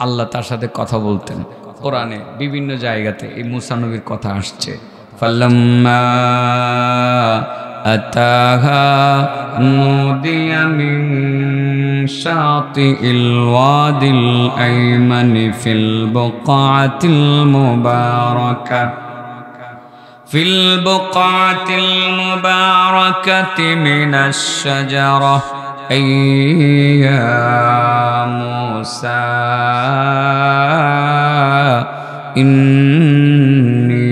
আল্লাহ তার সাথে কথা বলতেন। কোরআনে বিভিন্ন জায়গাতে এই মুসা নবীর কথা আসছে। ফাল্লাম্মা আতাহা নুদিয়া মিন শাতিল ওয়াদিল আইমানি ফিল বুকাতিল মুবারাকা ফিল বুকাতিল মুবারাকাতি মিনাশ শাজারাহ আইয়া মুসা ইন্নী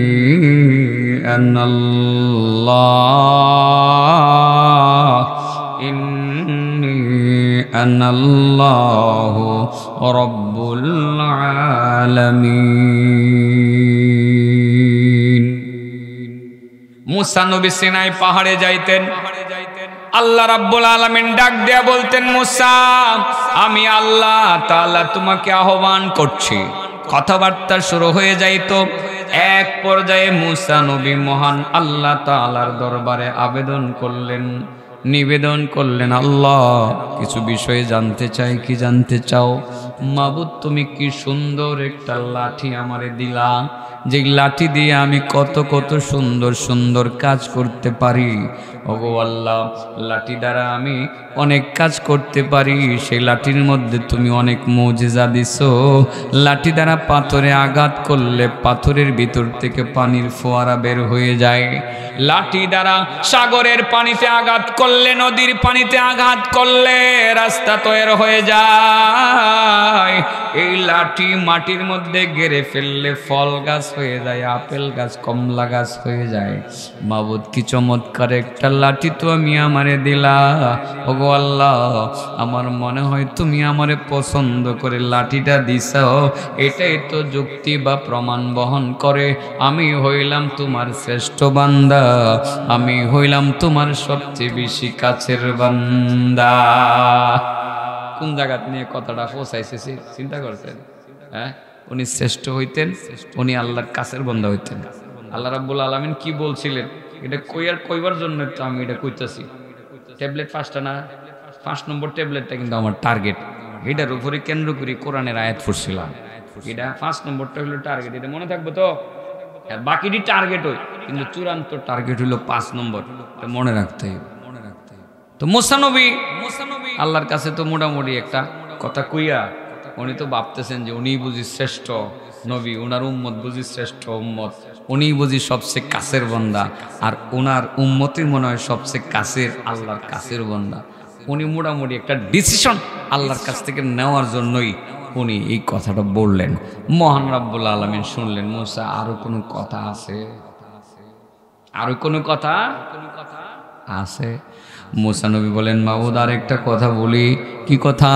আনাল্লাহু রাব্বুল আলামিন। মুসা নবী সিনাই পাহাড়ে যাইতেন, আল্লাহ রাব্বুল আলামিন ডাক দেয়া বলতেন, মুসা আমি আল্লাহ তাআলা তোমাকে আহ্বান করছি। কথাবার্তা শুরু হয়ে যাইতো। এক পর্যায়ে মুসা নবী মহান আল্লাহ তাআলার দরবারে আবেদন করলেন, নিবেদন করলেন, আল্লাহ কিছু বিষয়ে জানতে চাই। কি জানতে চাও? মাবুদ তুমি কি সুন্দর একটা লাঠি আমারে দিলা, যে লাঠি দিয়ে আমি কত কত সুন্দর সুন্দর কাজ করতে পারি। ওগো আল্লাহ, লাঠি দ্বারা আমি অনেক কাজ করতে পারি। সেই লাঠির মধ্যে তুমি অনেক মুজিজা দিছো। লাঠি দ্বারা পাথরে আঘাত করলে পাথরের ভিতর থেকে পানির ফোয়ারা বের হয়ে যায়। লাঠি দ্বারা সাগরের পানিতে আঘাত করলে, নদীর পানিতে আঘাত করলে রাস্তা তৈরি হয়ে যায়। এই লাঠি মাটির মধ্যে গেড়ে ফেললে ফল গাছ হয়ে যায়, আপেল গাছ, কমলা গাছ হয়ে যায়। মাবুদ কি চমৎকার একটা লাঠি তো আমি আমারে দিলা। ওগো আল্লাহ, আমার মনে হয় তুমি আমারে পছন্দ করে লাঠিটা দিছো। এটাই তো যুক্তি বা প্রমাণ বহন করে আমি হইলাম তোমার শ্রেষ্ঠ বান্দা, আমি হইলাম তোমার সবচেয়ে বেশি কাছের বান্দা। কোন জায়গা নিয়ে কথাটা পৌঁছাইছে চিন্তা করছেন? হ্যাঁ, উনি শ্রেষ্ঠ হইতেন, উনি আল্লাহর কাছের বান্দা হইতেন। আল্লাহ রাব্বুল আলামিন কি বলছিলেন এটা কইবার জন্য তো আমি এটা কইতাছি। ট্যাবলেট 5টা না, 5 নম্বর ট্যাবলেটটা কিন্তু আমার টার্গেট। এটার উপরে কেন্দ্র করে কোরআনের আয়াত পড়ছিলাম। এটা 5 নম্বরটা হলো টার্গেট, এটা মনে থাকবে তো। আর বাকিটি টার্গেট হয়, কিন্তু চূড়ান্ত টার্গেট হলো 5 নম্বর, এটা মনে রাখতে হবে। তো মুসা নবী আল্লাহর কাছে তো মোটামুটি একটা কথা কইয়া উনি তো ভাবতেছেন যে উনি বুঝি শ্রেষ্ঠ নবী, উনার উম্মত বুঝি শ্রেষ্ঠ উম্মত, উনি বুঝি সবচেয়ে কাছের বান্দা, আর উনার উম্মতের মনে হয় সবচেয়ে কাছের আল্লাহর কাছের বান্দা। উনি মোটামুটি একটা ডিসিশন আল্লাহর কাছ থেকে নেওয়ার জন্যই উনি এই কথাটা বললেন। মহান রাব্বুল আলামিন শুনলেন, মুসা আরো কোনো কথা আছে? আরো কোনো কথা আছে? মুসা নবী বলেন, মাবুদ আর একটা কথা বলি। কি কথা?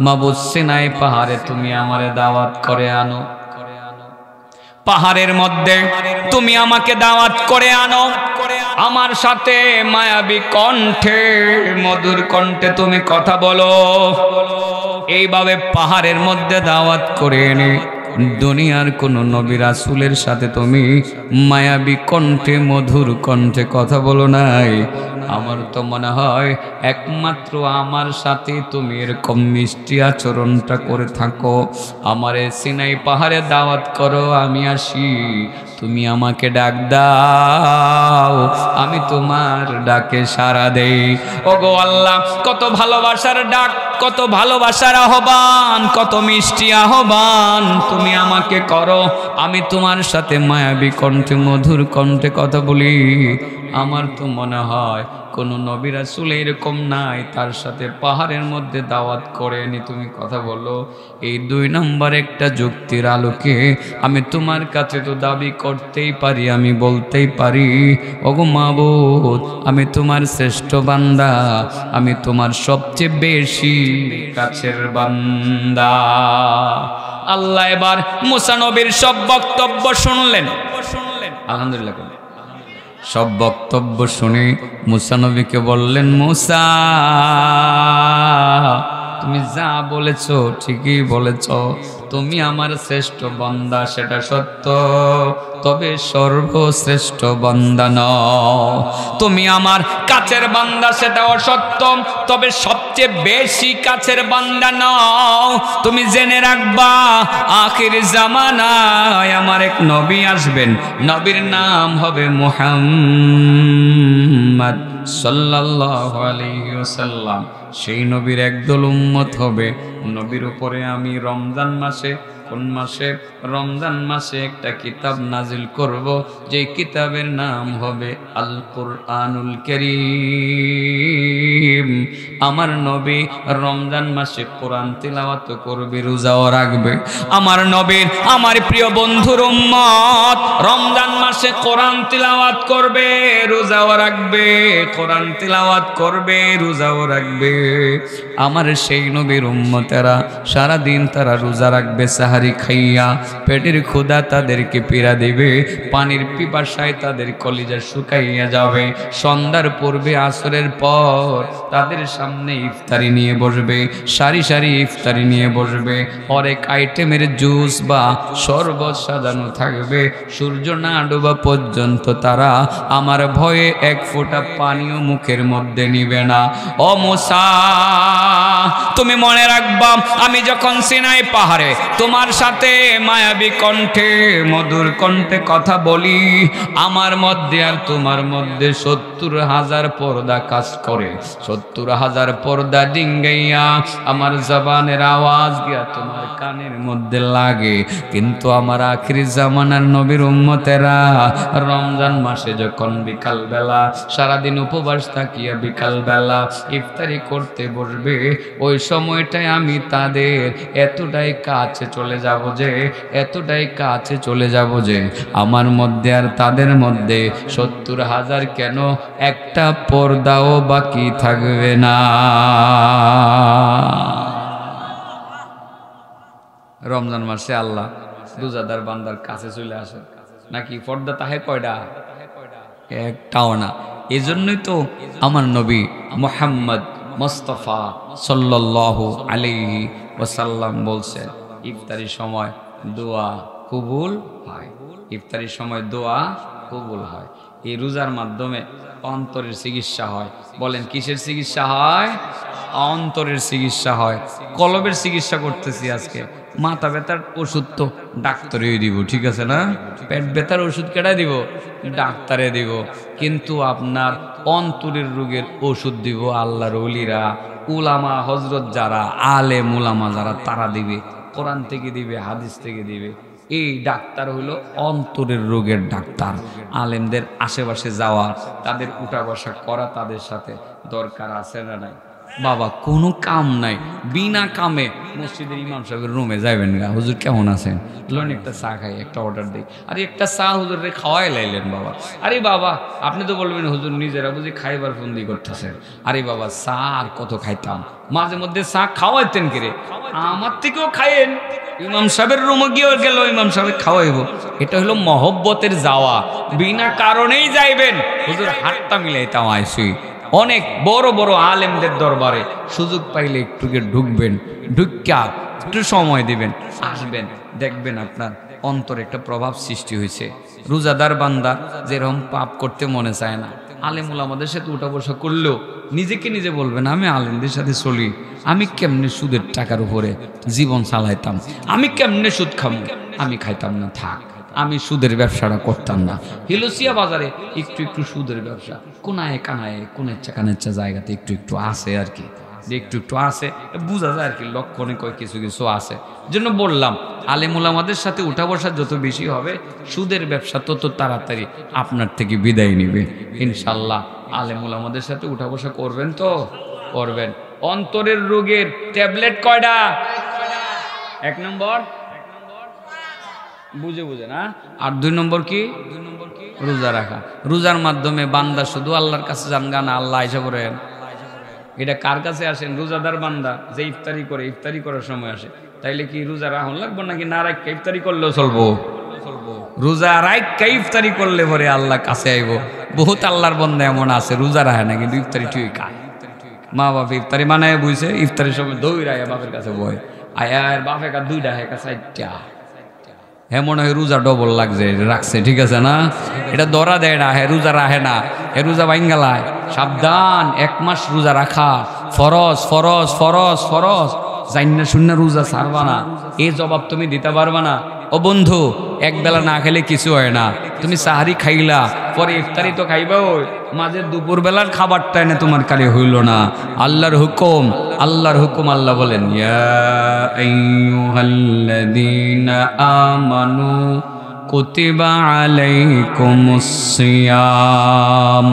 মাবুদ সিনাই পাহাড়ে তুমি আমারে দাওয়াত করে আনো, পাহাড়ের মধ্যে তুমি আমাকে দাওয়াত করে আনো, আমার সাথে মায়াবী কণ্ঠে, মধুর কণ্ঠে তুমি কথা বলো। এইভাবে পাহাড়ের মধ্যে দাওয়াত করে এনে দুনিয়ার কোন নবী রাসূলের সাথে তুমি মায়াবী কণ্ঠে, মধুর কণ্ঠে কথা বলো নাই। আমার তো মনে হয় একমাত্র আমার সাথে তুমি এরকম মিষ্টি আচরণটা করে থাকো। আমারে সিনাই পাহাড়ে দাওয়াত করো, আমি আসি, তুমি আমাকে ডাক দাও, আমি তোমার ডাকে সাড়া দেই। ওগো আল্লাহ, কত ভালোবাসার ডাক, কত ভালোবাসার আহ্বান, কত মিষ্টি আহ্বান তুমি আমাকে করো। আমি তোমার সাথে মায়াবী কণ্ঠে, মধুর কণ্ঠে কথা বলি। আমার তো মনে হয় কোন নবী রাসূল এরকম নাই, তার সাথে পাহাড়ের মধ্যে দাওয়াত করে নি তুমি কথা বলো। এই 2 নম্বর একটা যুক্তির আলোকে আমি তোমার কাছে তো দাবি করতেই পারি, আমি বলতেই পারি, ওগো মাবুদ, আমি তোমার শ্রেষ্ঠ বান্দা, আমি তোমার সবচেয়ে বেশি কাছের বান্দা। আল্লাহ এবার মুসা নবীর সব বক্তব্য শুনলেন। আলহামদুলিল্লাহ। সব বক্তব্য শুনে মুসা নবীকে বললেন, মুসা তুমি যা বলেছো ঠিকই বলেছ, তুমি আমার শ্রেষ্ঠ বান্দা সেটা সত্য, তবে সর্বশ্রেষ্ঠ বান্দা নও। তুমি আমার কাছের বান্দা সেটাও সত্য, তবে সবচেয়ে বেশি কাছের বান্দা নও। তুমি জেনে রাখবা আখির জামানায় আমার এক নবী আসবেন, নবীর নাম হবে মুহাম্মদ সাল্লাল্লাহু আলাইহি ওয়াসাল্লাম। সেই নবীর একদল উম্মত হবে। নবীর উপরে আমি রমজান মাসে, কোন মাসে? রমজান মাসে একটা কিতাব নাজিল করব, যে কিতাবের নাম হবে আল কুরআনুল কারীম। আমার নবী রমজান মাসে কোরআন তিলাওয়াত করবে, রোজাও রাখবে। আমার নবীর, আমার প্রিয় বন্ধুর উম্মত রমজান মাসে কোরআন তিলাওয়াত করবে, রোজাও রাখবে। কোরআন তিলাওয়াত করবে, রোজাও রাখবে। আমার সেই নবীর উম্মতেরা সারাদিন তারা রোজা রাখবে, সাহারি খাইয়া পেটের ক্ষুধা তাদেরকে পীড়া দিবে, পানির পিপাসায় তাদের কলিজা শুকাইয়া যাবে। সন্ধ্যার পূর্বে আসরের পর তাদের সামনে ইফতারি নিয়ে বসবে, সারি সারি ইফতারি নিয়ে বসবে। অনেক আইটেমের জুস বা শরবত সাজানো থাকবে। সূর্য না ডোবা পর্যন্ত তারা আমার ভয়ে এক ফোঁটা পানিও মুখের মধ্যে নিবে না। ও মুসা, তুমি মনে রাখবা, আমি যখন সিনাই পাহাড়ে তোমার সাথে মায়াবী কণ্ঠে, মধুর কণ্ঠে কথা বলি, আমার মধ্যে আর তোমার মধ্যে ৭০,০০০ পর্দা কাজ করে। ৭০,০০০ পর্দা ডিঙ্গাইয়া আমার জবানের আওয়াজ গিয়া তোমার কানের মধ্যে লাগে। কিন্তু আমার আখিরি জামানার নবীর উম্মতেরা রমজান মাসে যখন বিকাল বেলা সারাদিন উপবাস থাকিয়া বিকাল বেলা ইফতারি করতে বসবে, ওই সময়টায় আমি তাদের এতটাই কাছে চলে যাব যে, এতটাই কাছে চলে যাব যে আমার মধ্যে আর তাদের মধ্যে ৭০,০০০ কেন একটা পর্দাও বাকি থাকবে না। রমজান মাসে আল্লাহ রোজাদার বান্দার কাছে চলে আসে নাকি? পর্দা তাহে কয়টা? একটাও না। এজন্যই তো আমার নবী মুহাম্মদ মুস্তাফা সাল্লাল্লাহু আলাইহি ওয়াসাল্লাম বলছেন, ইফতারির সময় দোয়া কবুল হয়। ইফতারির সময় দোয়া কবুল হয়। এই রোজার মাধ্যমে অন্তরের চিকিৎসা হয়। বলেন কিসের চিকিৎসা হয়? অন্তরের চিকিৎসা হয়। কলবের চিকিৎসা করতেছি আজকে। মাথা ব্যথার ওষুধ তো ডাক্তারেই দিব, ঠিক আছে না? পেট ব্যথার ওষুধ কেটে দিব, ডাক্তারে দিব। কিন্তু আপনার অন্তরের রোগের ওষুধ দিব আল্লাহর ওলিরা, উলামা হজরত যারা, আলেম উলামা যারা, তারা দিবে। কোরআন থেকে দিবে, হাদিস থেকে দিবে। এই ডাক্তার হইল অন্তরের রোগের ডাক্তার। আলেমদের আশেপাশে যাওয়া, তাদের উঠা বসা করা তাদের সাথে দরকার আছে না নাই? বাবা কোনো কাম নাই, বিনা কামে মসজিদের ইমাম সাহেবের রুমে যাবেন গা, হুজুর কেমন আছেন, লোন একটা চা খাই, একটা অর্ডার দিই। আরে একটা চা হুজুরে খাওয়াই লাইলেন বাবা। আরে বাবা আপনি তো বলবেন হুজুর নিজেরা বুঝি খাইবার ফন্দি করতেছেন। আরে বাবা চা আর কত খাইতাম, মাঝে মধ্যে চা খাওয়াইতেন কিরে, আমার থেকেও খাইয়েন। ইমাম সাহেবের রুমে গিয়ে গেল, ইমাম সাহেব খাওয়াইব। এটা হলো মহব্বতের যাওয়া, বিনা কারণেই যাইবেন। হুজুর হাতটা মিলাইতাম আইসি। অনেক বড় বড় আলেমদের দরবারে সুযোগ পাইলে একটু ঢুকবেন, ঢুকা একটু সময় দিবেন, আসবেন, দেখবেন আপনার অন্তরে একটা প্রভাব সৃষ্টি হয়েছে। রোজাদার বান্দা যেরকম পাপ করতে মনে চায় না, আলেমুল আমাদের সাথে উঠা বসা করলেও নিজেকে নিজে বলবেন, আমি আলেমদের সাথে চলি, আমি কেমনে সুদের টাকার উপরে জীবন চালাইতাম, আমি কেমনে সুদ খাবো, আমি খাইতাম না, থাক আমি সুদের ব্যবসাটা করতাম না। হিলুসিয়া বাজারে একটু একটু সুদের ব্যবসা, কোনায় কানায় কোনেচ্ছা কানেচ্ছা জায়গাতে একটু একটু আছে আর কি, একটু একটু আছে, বোঝা যায় আর কি, লক্ষণে কয় কিছু কিছু আছে। জন্য বললাম আলেমুল আমাদের সাথে উঠা বসা যত বেশি হবে, সুদের ব্যবসা তত তাড়াতাড়ি আপনার থেকে বিদায় নিবে ইনশাল্লাহ। আলেমুল আমাদের সাথে উঠা বসা করবেন তো? করবেন। অন্তরের রোগের ট্যাবলেট কয়টা? 1 নম্বর বুঝে বুঝে না। আর 2 নম্বর কি? রোজা রাখা। রোজার মাধ্যমে বান্দা শুধু আল্লাহর কাছে যান না, আল্লাহ আইসা করেন। এটা কার কাছে আসেন? রোজাদার বান্দা যে ইফতারি করে, ইফতারি করার সময় আসে। তাইলে কি রোজা রাখুন লাগবো নাকি না রাখা ইফতারি করলেও চলবো? রোজা রাখা ইফতারি করলে পরে আল্লাহ কাছে আইব। বহুত আল্লাহর বান্দা এমন আছে রোজা রাখে না কিন্তু ইফতারি ঠিক খায়। মা বাপ ইফতারি বানায় বুঝছে, ইফতারির সময় দৌড়ায় বাপের কাছে বয়, আয়ার বাপে কা দুইটা হেকা চারটা, হ্যাঁ মনে হয় রোজা ডবল লাগছে রাখছে, ঠিক আছে না? এটা ধরা দেয় না, হ্যাঁ রোজা রাখে না, হে রোজা ভাঙ্গালায়। সাবধান, 1 মাস রোজা রাখা ফরজ ফরজ ফরজ ফরজ, জান্না শূন্য রোজা ছাড়বা না, এই জবাব তুমি দিতে পারবা না। ও বন্ধু, এক বেলা না খেলে কিছু হয় না, তুমি সাহারি খাইলা পরে ইফতারি তো খাইবা, ওই মাঝে দুপুর বেলার খাবারটা এনে তোমার কালে হইল না। আল্লাহর হুকুম, আল্লাহর হুকুম। আল্লাহ বলেন ইয়া আইয়ুহাল্লাযীনা আমানু কুতিবা আলাইকুমুস সিয়াম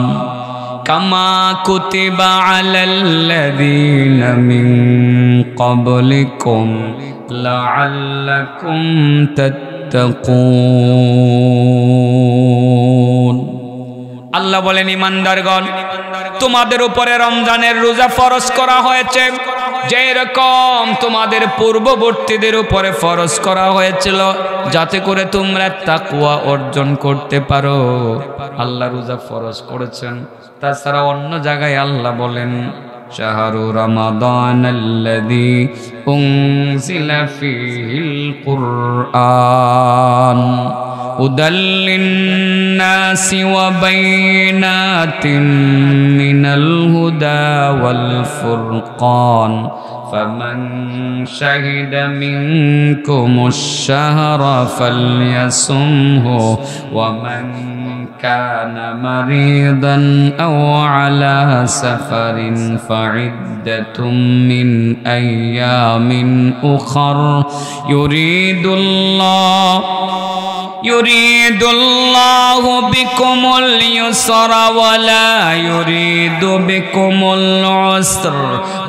কামা কুতিবা আলাল্লাযীনা মিন ক্বাবলিকুম লাআল্লাকুম তাত্তাকুন। আল্লাহ বলেন ঈমানদারগণ, তোমাদের উপরে রমজানের রোজা ফরজ করা হয়েছে, যেই রকম তোমাদের পূর্ববর্তীদের উপরে ফরজ করা হয়েছিল, যাতে করে তোমরা তাকওয়া অর্জন করতে পারো। আল্লাহ রোজা ফরজ করেছেন। তাছাড়া অন্য জায়গায় আল্লাহ বলেন শাহরু রমাদানাল্লাযী উনজিলা ফীহিল কুরআন হুদাল লিন্নাসি ওয়া বাইনাতিন মিনাল হুদা ওয়াল ফুরকান ফামান শাহিদা মিনকুমুশ শাহরা ফালইয়াসুমহু ওয়া মান কানা মারিদান আও আলা সাফারিন ফাইদ্দাতুম মিন আইয়ামিন উখর ইউরিদুল্লাহু বিকুমুল ইউসরা ওয়া লা ইউরিদু বিকুমুল উসর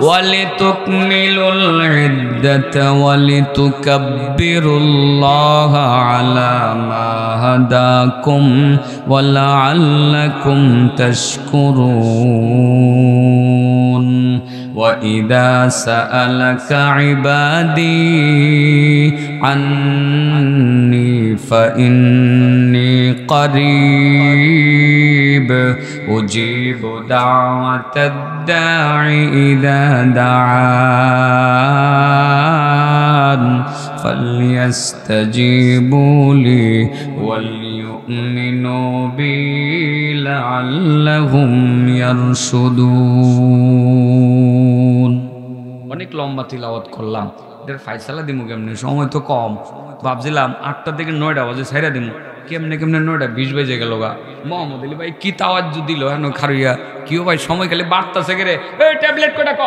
ওয়া লিতুকমিলুল ইদ্দাতা ওয়া লিতুকাব্বিরুল্লাহা আলা মা হাদাকুম ওয়া লাআল্লাকুম তাশকুরুন। وَإِذَا سَأَلَكَ عِبَادِي عَنِّي فَإِنِّي قَرِيبٌ أُجِيبُ دَعْوَةَ الدَّاعِ إِذَا دَعَانِ فَلْيَسْتَجِيبُوا لِي وَلْيُؤْمِنُوا بِي لَعَلَّهُمْ يَرْشُدُونَ। অনেক লম্বা তিলাওয়াত করলাম, এটার ফায়সালা দিমু কেমনে, সময় তো কম। ভাবছিলাম 8টা থেকে 9টা বাজে ছাইরা দিমু, কেমনে কেমনে 9:20 বেজে গেল গা। মোহাম্মদ আলী ভাই কি তাওয়াজ্জু দিল হেন খারুইয়া, কিও ভাই সময় খালি বাড়তাছে গে রে, এই ট্যাবলেট কটা ক,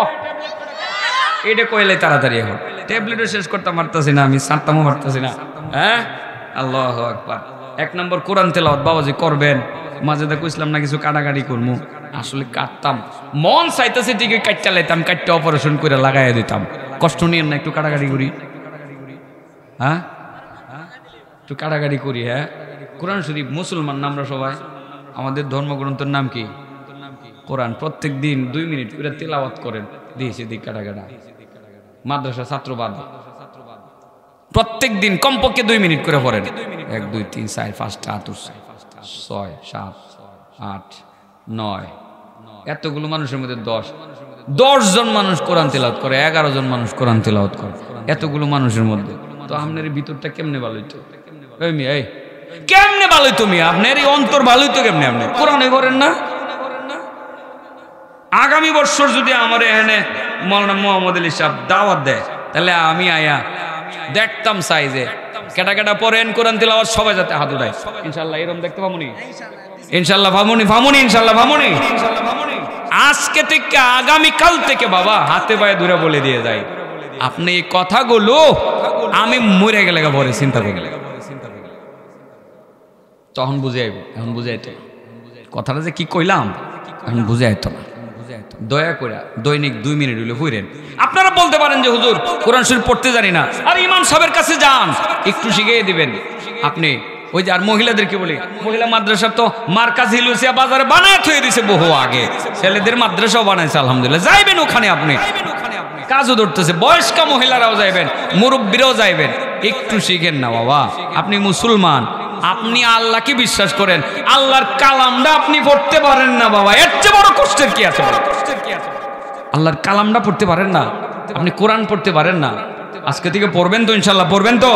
এটা কইলে তাড়াতাড়ি এখন ট্যাবলেটও শেষ করতে পারতাছি না, আমি সারতামও পারতাছি না। হ্যাঁ, আল্লাহু আকবার। 1 নম্বর কোরআন তেলাওয়াত বাবাজি করবেন। মাঝে দেখো ইসলাম না কিছু কাটাকাটি করবো, আসলে কাটতাম, মন চাইতেছে ঠিকই কাটটা লাইতাম, কাটটা অপারেশন করে লাগাইয়া দিতাম। কষ্ট নিয়ে না, একটু কাটাকাটি করি। হ্যাঁ, একটু কাটাকাটি করি। হ্যাঁ, কোরআন শরীফ মুসলমান না আমরা সবাই, আমাদের ধর্মগ্রন্থের নাম কি? কোরআন। প্রত্যেক দিন 2 মিনিট করে তেলাওয়াত করেন, দিয়েছি দিক কাটাকাটা। মাদ্রাসা ছাত্র বাদ, প্রত্যেক দিন কমপক্ষে 2 মিনিট করে পড়েন। 1 2 3 4 5 6 7 8 9, এতগুলো মানুষের মধ্যে 10 জন মানুষ কোরআন তেলাওয়াত করে, 11 জন মানুষ কোরআন তেলাওয়াত করে, এতগুলো মানুষের মধ্যে। তো আপনার ভিতরটা কেমনে ভালো হইতো? এই কেমনে ভালো হইতো মিয়া? আপনার এই অন্তর ভালো হইতো কেমনে? আপনি কোরআনে করেন না? আগামী বছর যদি আমার এখানে মাওলানা মোহাম্মদ আলী সাহেব দাওয়াত দেয়, তাহলে আমি আয়া দেখতাম সাইজে কেটা কেটা পড়েন কোরআন তিলাওয়াত, সবাই যাতে হাত উঠায়। ইনশাআল্লাহ এরকম দেখতে পাবনি, ইনশাআল্লাহ ভামুনি, ইনশাআল্লাহ ভামুনি। আজকে থেকে আগামী কাল থেকে বাবা হাতে পায়ে দূরে বলে দিয়ে যায়, আপনি এই কথাগুলো আমি মরে গেলে পরে চিন্তা করে গেলে তখন বুঝে আইব। এখন বুঝে আইতো কথাটা যে কি কইলাম, এখন বুঝে আইতো না। দয়া করে দৈনিক 2 মিনিট হইলে পড়েন। আপনারা বলতে পারেন যে হুজুর কোরআন শরীফ পড়তে জানি না, আর ইমাম সাহেবের কাছে যান, একটু শিখিয়ে দিবেন। আপনি ওই যে আর মহিলাদেরকে বলি, মহিলা মাদ্রাসা তো মার্কাজ হিলুসিয়া বাজারে বানায় থয়ে দিছে বহু আগে, ছেলেদের মাদ্রাসাও বানাইছে আলহামদুলিল্লাহ। যাইবেন ওখানে, আপনি কাজও ধরতেছে, বয়স্ক মহিলারাও যাইবেন, মুরব্বীরাও যাইবেন, একটু শিখেন না বাবা। আপনি মুসলমান, আপনি আল্লাহকে বিশ্বাস করেন, আল্লাহর কালামটা আপনি পড়তে পারেন না বাবা, এর চেয়ে বড় কষ্টের কি আছে? আল্লাহর কালামটা পড়তে পারেন না, আপনি কোরআন পড়তে পারেন না, আজকে থেকে পড়বেন তো ইনশাল্লাহ, পড়বেন তো?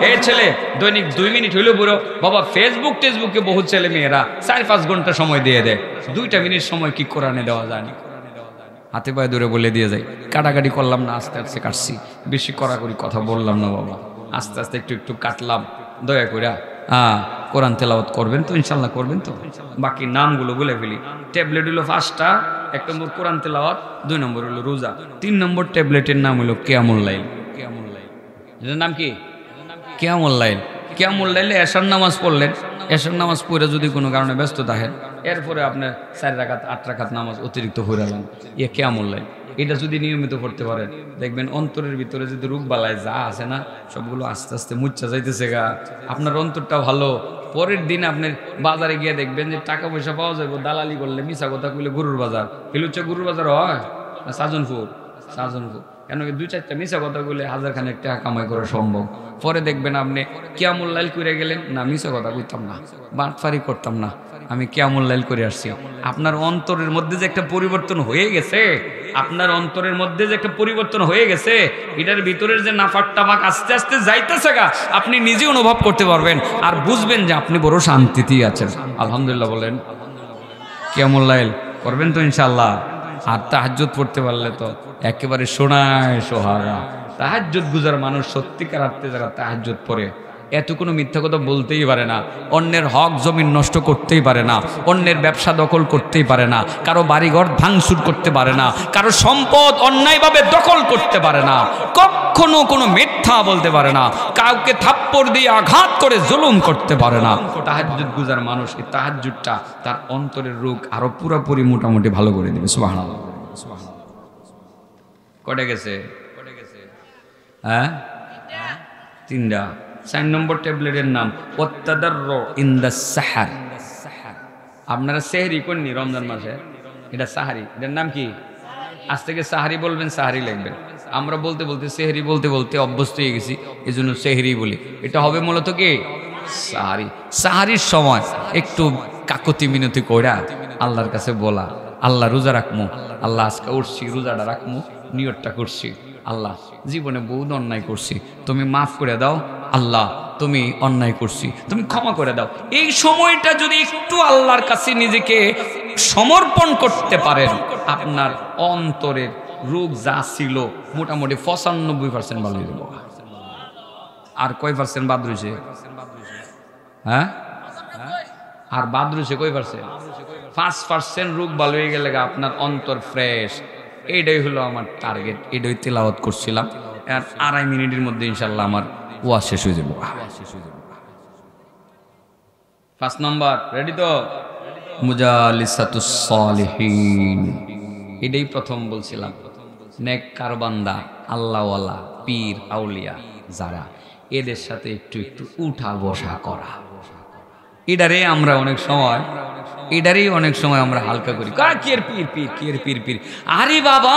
এই ছেলে দৈনিক 2 মিনিট হইলেও বুড়ো বাবা ফেসবুকে বহু ছেলে মেয়েরা 4-5 ঘন্টা সময় দিয়ে দেয়, 2টা মিনিট সময় কি কোরআনে দেওয়া যায় না? হাতে পায়ে ধরে বলে দিয়ে যাই, কাটাকাটি করলাম না, আস্তে আস্তে কাটছি, বেশি কড়াকড়ি কথা বললাম না বাবা, আস্তে আস্তে একটু একটু কাটলাম, দয়া করে কোরআন তেলাওয়াত করবেন তো ইনশাল্লাহ, করবেন তো? বাকি নামগুলো বলে ফেলি। ট্যাবলেট হলো 5টা, 1 নম্বর কোরআন তেলাওয়াত, 2 নম্বর হলো রোজা, 3 নম্বর ট্যাবলেটের নাম হলো কিয়ামুল লাইল। এটার নাম কি? কিয়ামুল লাইল। কিয়ামুল লাইলে এশার নামাজ পড়লেন, এশার নামাজ পড়ে যদি কোনো কারণে ব্যস্ত থাকেন, এরপরে আপনার 4 রাকাত 8 রাকাত নামাজ অতিরিক্ত পড়ালেন, কিয়ামুল লাইল। এটা যদি নিয়মিত পড়তে পারেন, দেখবেন অন্তরের ভিতরে যদি রোগ বালায় যা আছে না সবগুলো আস্তে আস্তে মুচ্ছা যাইতেছে গা। আপনার অন্তরটা ভালো, পরের দিন আপনার বাজারে গিয়ে দেখবেন যে টাকা পয়সা পাওয়া যাবে, দালালি করলে মিছা কথা কইলে গরুর বাজার, এগুলো হচ্ছে গরুর বাজার হয় না সাজনপুর, কেন 2-4টা মিছা কথা কইলে 1000 খানেক টাকা কামাই করা সম্ভব। পরে দেখবেন আপনি কিয়ামুল লাইল করে গেলেন, না মিছা কথা কইতাম না, বাটফারি করতাম না, আমি কিয়ামুল লাইল করে আসছি। আপনার অন্তরের মধ্যে যে একটা পরিবর্তন হয়ে গেছে, আপনার অন্তরের মধ্যে যে একটা পরিবর্তন হয়ে গেছে, এটার ভিতরের যে নাফাক টাফাক আস্তে আস্তে যাইতেছে গা, আপনি নিজে অনুভব করতে পারবেন আর বুঝবেন যে আপনি বড় শান্তিতেই আছেন। আলহামদুলিল্লাহ বলেন। কিয়ামুল লাইল করবেন তো ইনশাআল্লাহ। আর তাহাজ্জুদ পড়তে পারলে তো একেবারে সোনায় সোহাগা। তাহাজ্জুদ গুজার মানুষ সত্যিকার অর্থে যারা তাহাজ্জুদ পড়ে, এত কোনো মিথ্যা কথা বলতেই পারে না, অন্যের হক জমিন নষ্ট করতেই পারে না, অন্যের ব্যবসা দখল করতেই পারে না, কারো বাড়িঘর ভাঙচুর করতে পারে না, কারো সম্পদ অন্যায়ভাবে দখল করতে পারে না, কখনো কোনো মিথ্যা বলতে পারে না, কাউকে থাপ্পড় দিয়ে আঘাত করে জুলুম করতে পারে না। তাহাজ্জুদ গুজার মানুষ, এই তাহাজ্জুদটা তার অন্তরের রোগ আরো পুরোপুরি মোটামুটি ভালো করে দেবে। সুবহানাল্লাহ। কটে গেছে? হ্যাঁ 3টা। 4 নম্বর ট্যাবলেটের নাম ওয়াত্তাদাররু ইনদা সাহার। আপনারা সেহরি করেননি রমজান মাসে, এটা সাহারি, এটার নাম কি? আজ থেকে সাহারি বলবেন, সাহারি লিখবেন। আমরা বলতে বলতে সেহরি বলতে বলতে অভ্যস্ত হয়ে গেছি, এই জন্য সেহরি বলি। এটা হবে মূলত কি সাহারি। সাহারির সময় একটু কাকতি মিনতি কইরা আল্লাহর কাছে বলা, আল্লাহ রোজা রাখমু, আল্লাহ আজকে উঠছি রোজাটা রাখমু, নিয়তটা করছি, আল্লাহ জীবনে বহুত অন্যায় করছি, তুমি মাফ করে দাও, আল্লাহ তুমি অন্যায় করছি, তুমি ক্ষমা করে দাও। এই সময়টা যদি একটু আল্লাহর কাছে নিজেকে সমর্পণ করতে পারেন, আপনার অন্তরের রোগ যা ছিল মোটামুটি 95% ভালো হয়ে যাবে। আর কয় পার্সেন্ট বাদ রয়েছে? হ্যাঁ, আর বাদ রয়েছে কয় পার্সেন্ট? 5% রোগ ভালো হয়ে গেলে আপনার অন্তর ফ্রেশ। এইটাই হলো আমার টার্গেট, এটাই তেলাওয়াত করছিলাম। আর 2.5 মিনিটের মধ্যে ইনশাল্লাহ আমার ওয়াজ শেষ হয়ে যাবে। 5 নম্বর রেডি তো? মুজালিসাতুস সালিহিন, এটাই প্রথম বলছিলাম। নেককার বান্দা, আল্লাহওয়ালা, পীর আউলিয়া যারা, এদের সাথে একটু একটু উঠা বসা করা। এটারে আমরা অনেক সময় আমরা হালকা করি, পীর। আরে বাবা,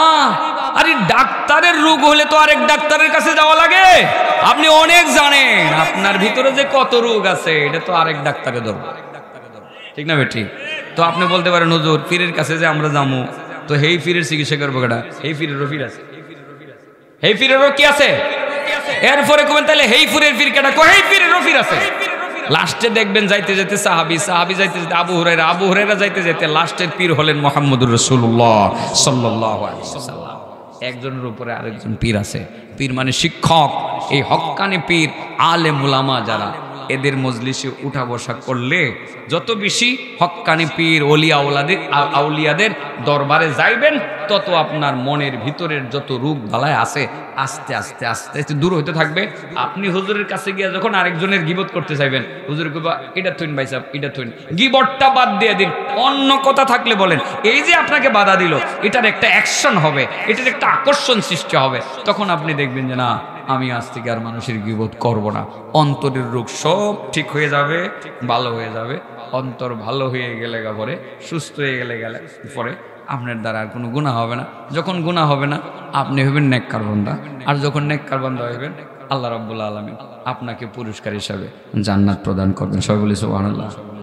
আরে ডাক্তারের রোগ হলে তো আরেক ডাক্তারের কাছে যাওয়া লাগে। আপনি অনেক জানেন আপনার ভিতরে যে কত রোগ আছে, এটা তো আরেক ডাক্তারে ধরবো, ঠিক না বেটি? তো আপনি বলতে পারেন হুজুর পীরের কাছে যে আমরা যাবো, তো হেই পীরের চিকিৎসা করবো কেটা? এই পীরেরও পীর আছে, হেই পীরেরও কি আছে? এরপরে কবেন তাহলে হেই পীরের পীর কেটা? হেই পীরেরও পীর আছে। লাস্টে দেখবেন যাইতে যেতে সাহাবী যাইতে যেতে আবু হুরায়রা যাইতে যেতে লাস্টের পীর হলেন মুহাম্মদুর রাসূলুল্লাহ সাল্লাল্লাহু আলাইহি ওয়াসাল্লাম। একজনের উপরে আরেকজন পীর আছে। পীর মানে শিক্ষক। এই হক্কানি পীর আলেম উলামা যারা, এদের মজলিসে উঠা বসা করলে যত বেশি হক্কানি পীর আউলিয়াদের দরবারে যাইবেন, তত আপনার মনের ভিতরের যত রোগ বালায় আছে আস্তে আস্তে আস্তে আস্তে দূর হইতে থাকবে। আপনি হুজুরের কাছে গিয়ে যখন আরেকজনের গীবত করতে চাইবেন, হুজুর কইবা এটা থইন ভাই সাহেব, এটা থইন, গীবতটা বাদ দিয়ে দিন, অন্য কথা থাকলে বলেন। এই যে আপনাকে বাধা দিল, এটার একটা অ্যাকশন হবে, এটার একটা আকর্ষণ সৃষ্টি হবে। তখন আপনি দেখবেন যে না, আমি আজ থেকে আর মানুষের গীবত করব না। অন্তরের রোগ সব ঠিক হয়ে যাবে, ভালো হয়ে যাবে। অন্তর ভালো হয়ে গেলে পরে, সুস্থ হয়ে গেলে পরে আপনার দ্বারা আর কোনো গুনাহ হবে না। যখন গুনাহ হবে না, আপনি হবেন নেককার বান্দা। আর যখন নেককার বান্দা হইবেন, আল্লাহ রাব্বুল আলামিন আপনাকে পুরস্কার হিসাবে জান্নাত প্রদান করবেন। সবাই বলি সুবহানাল্লাহ।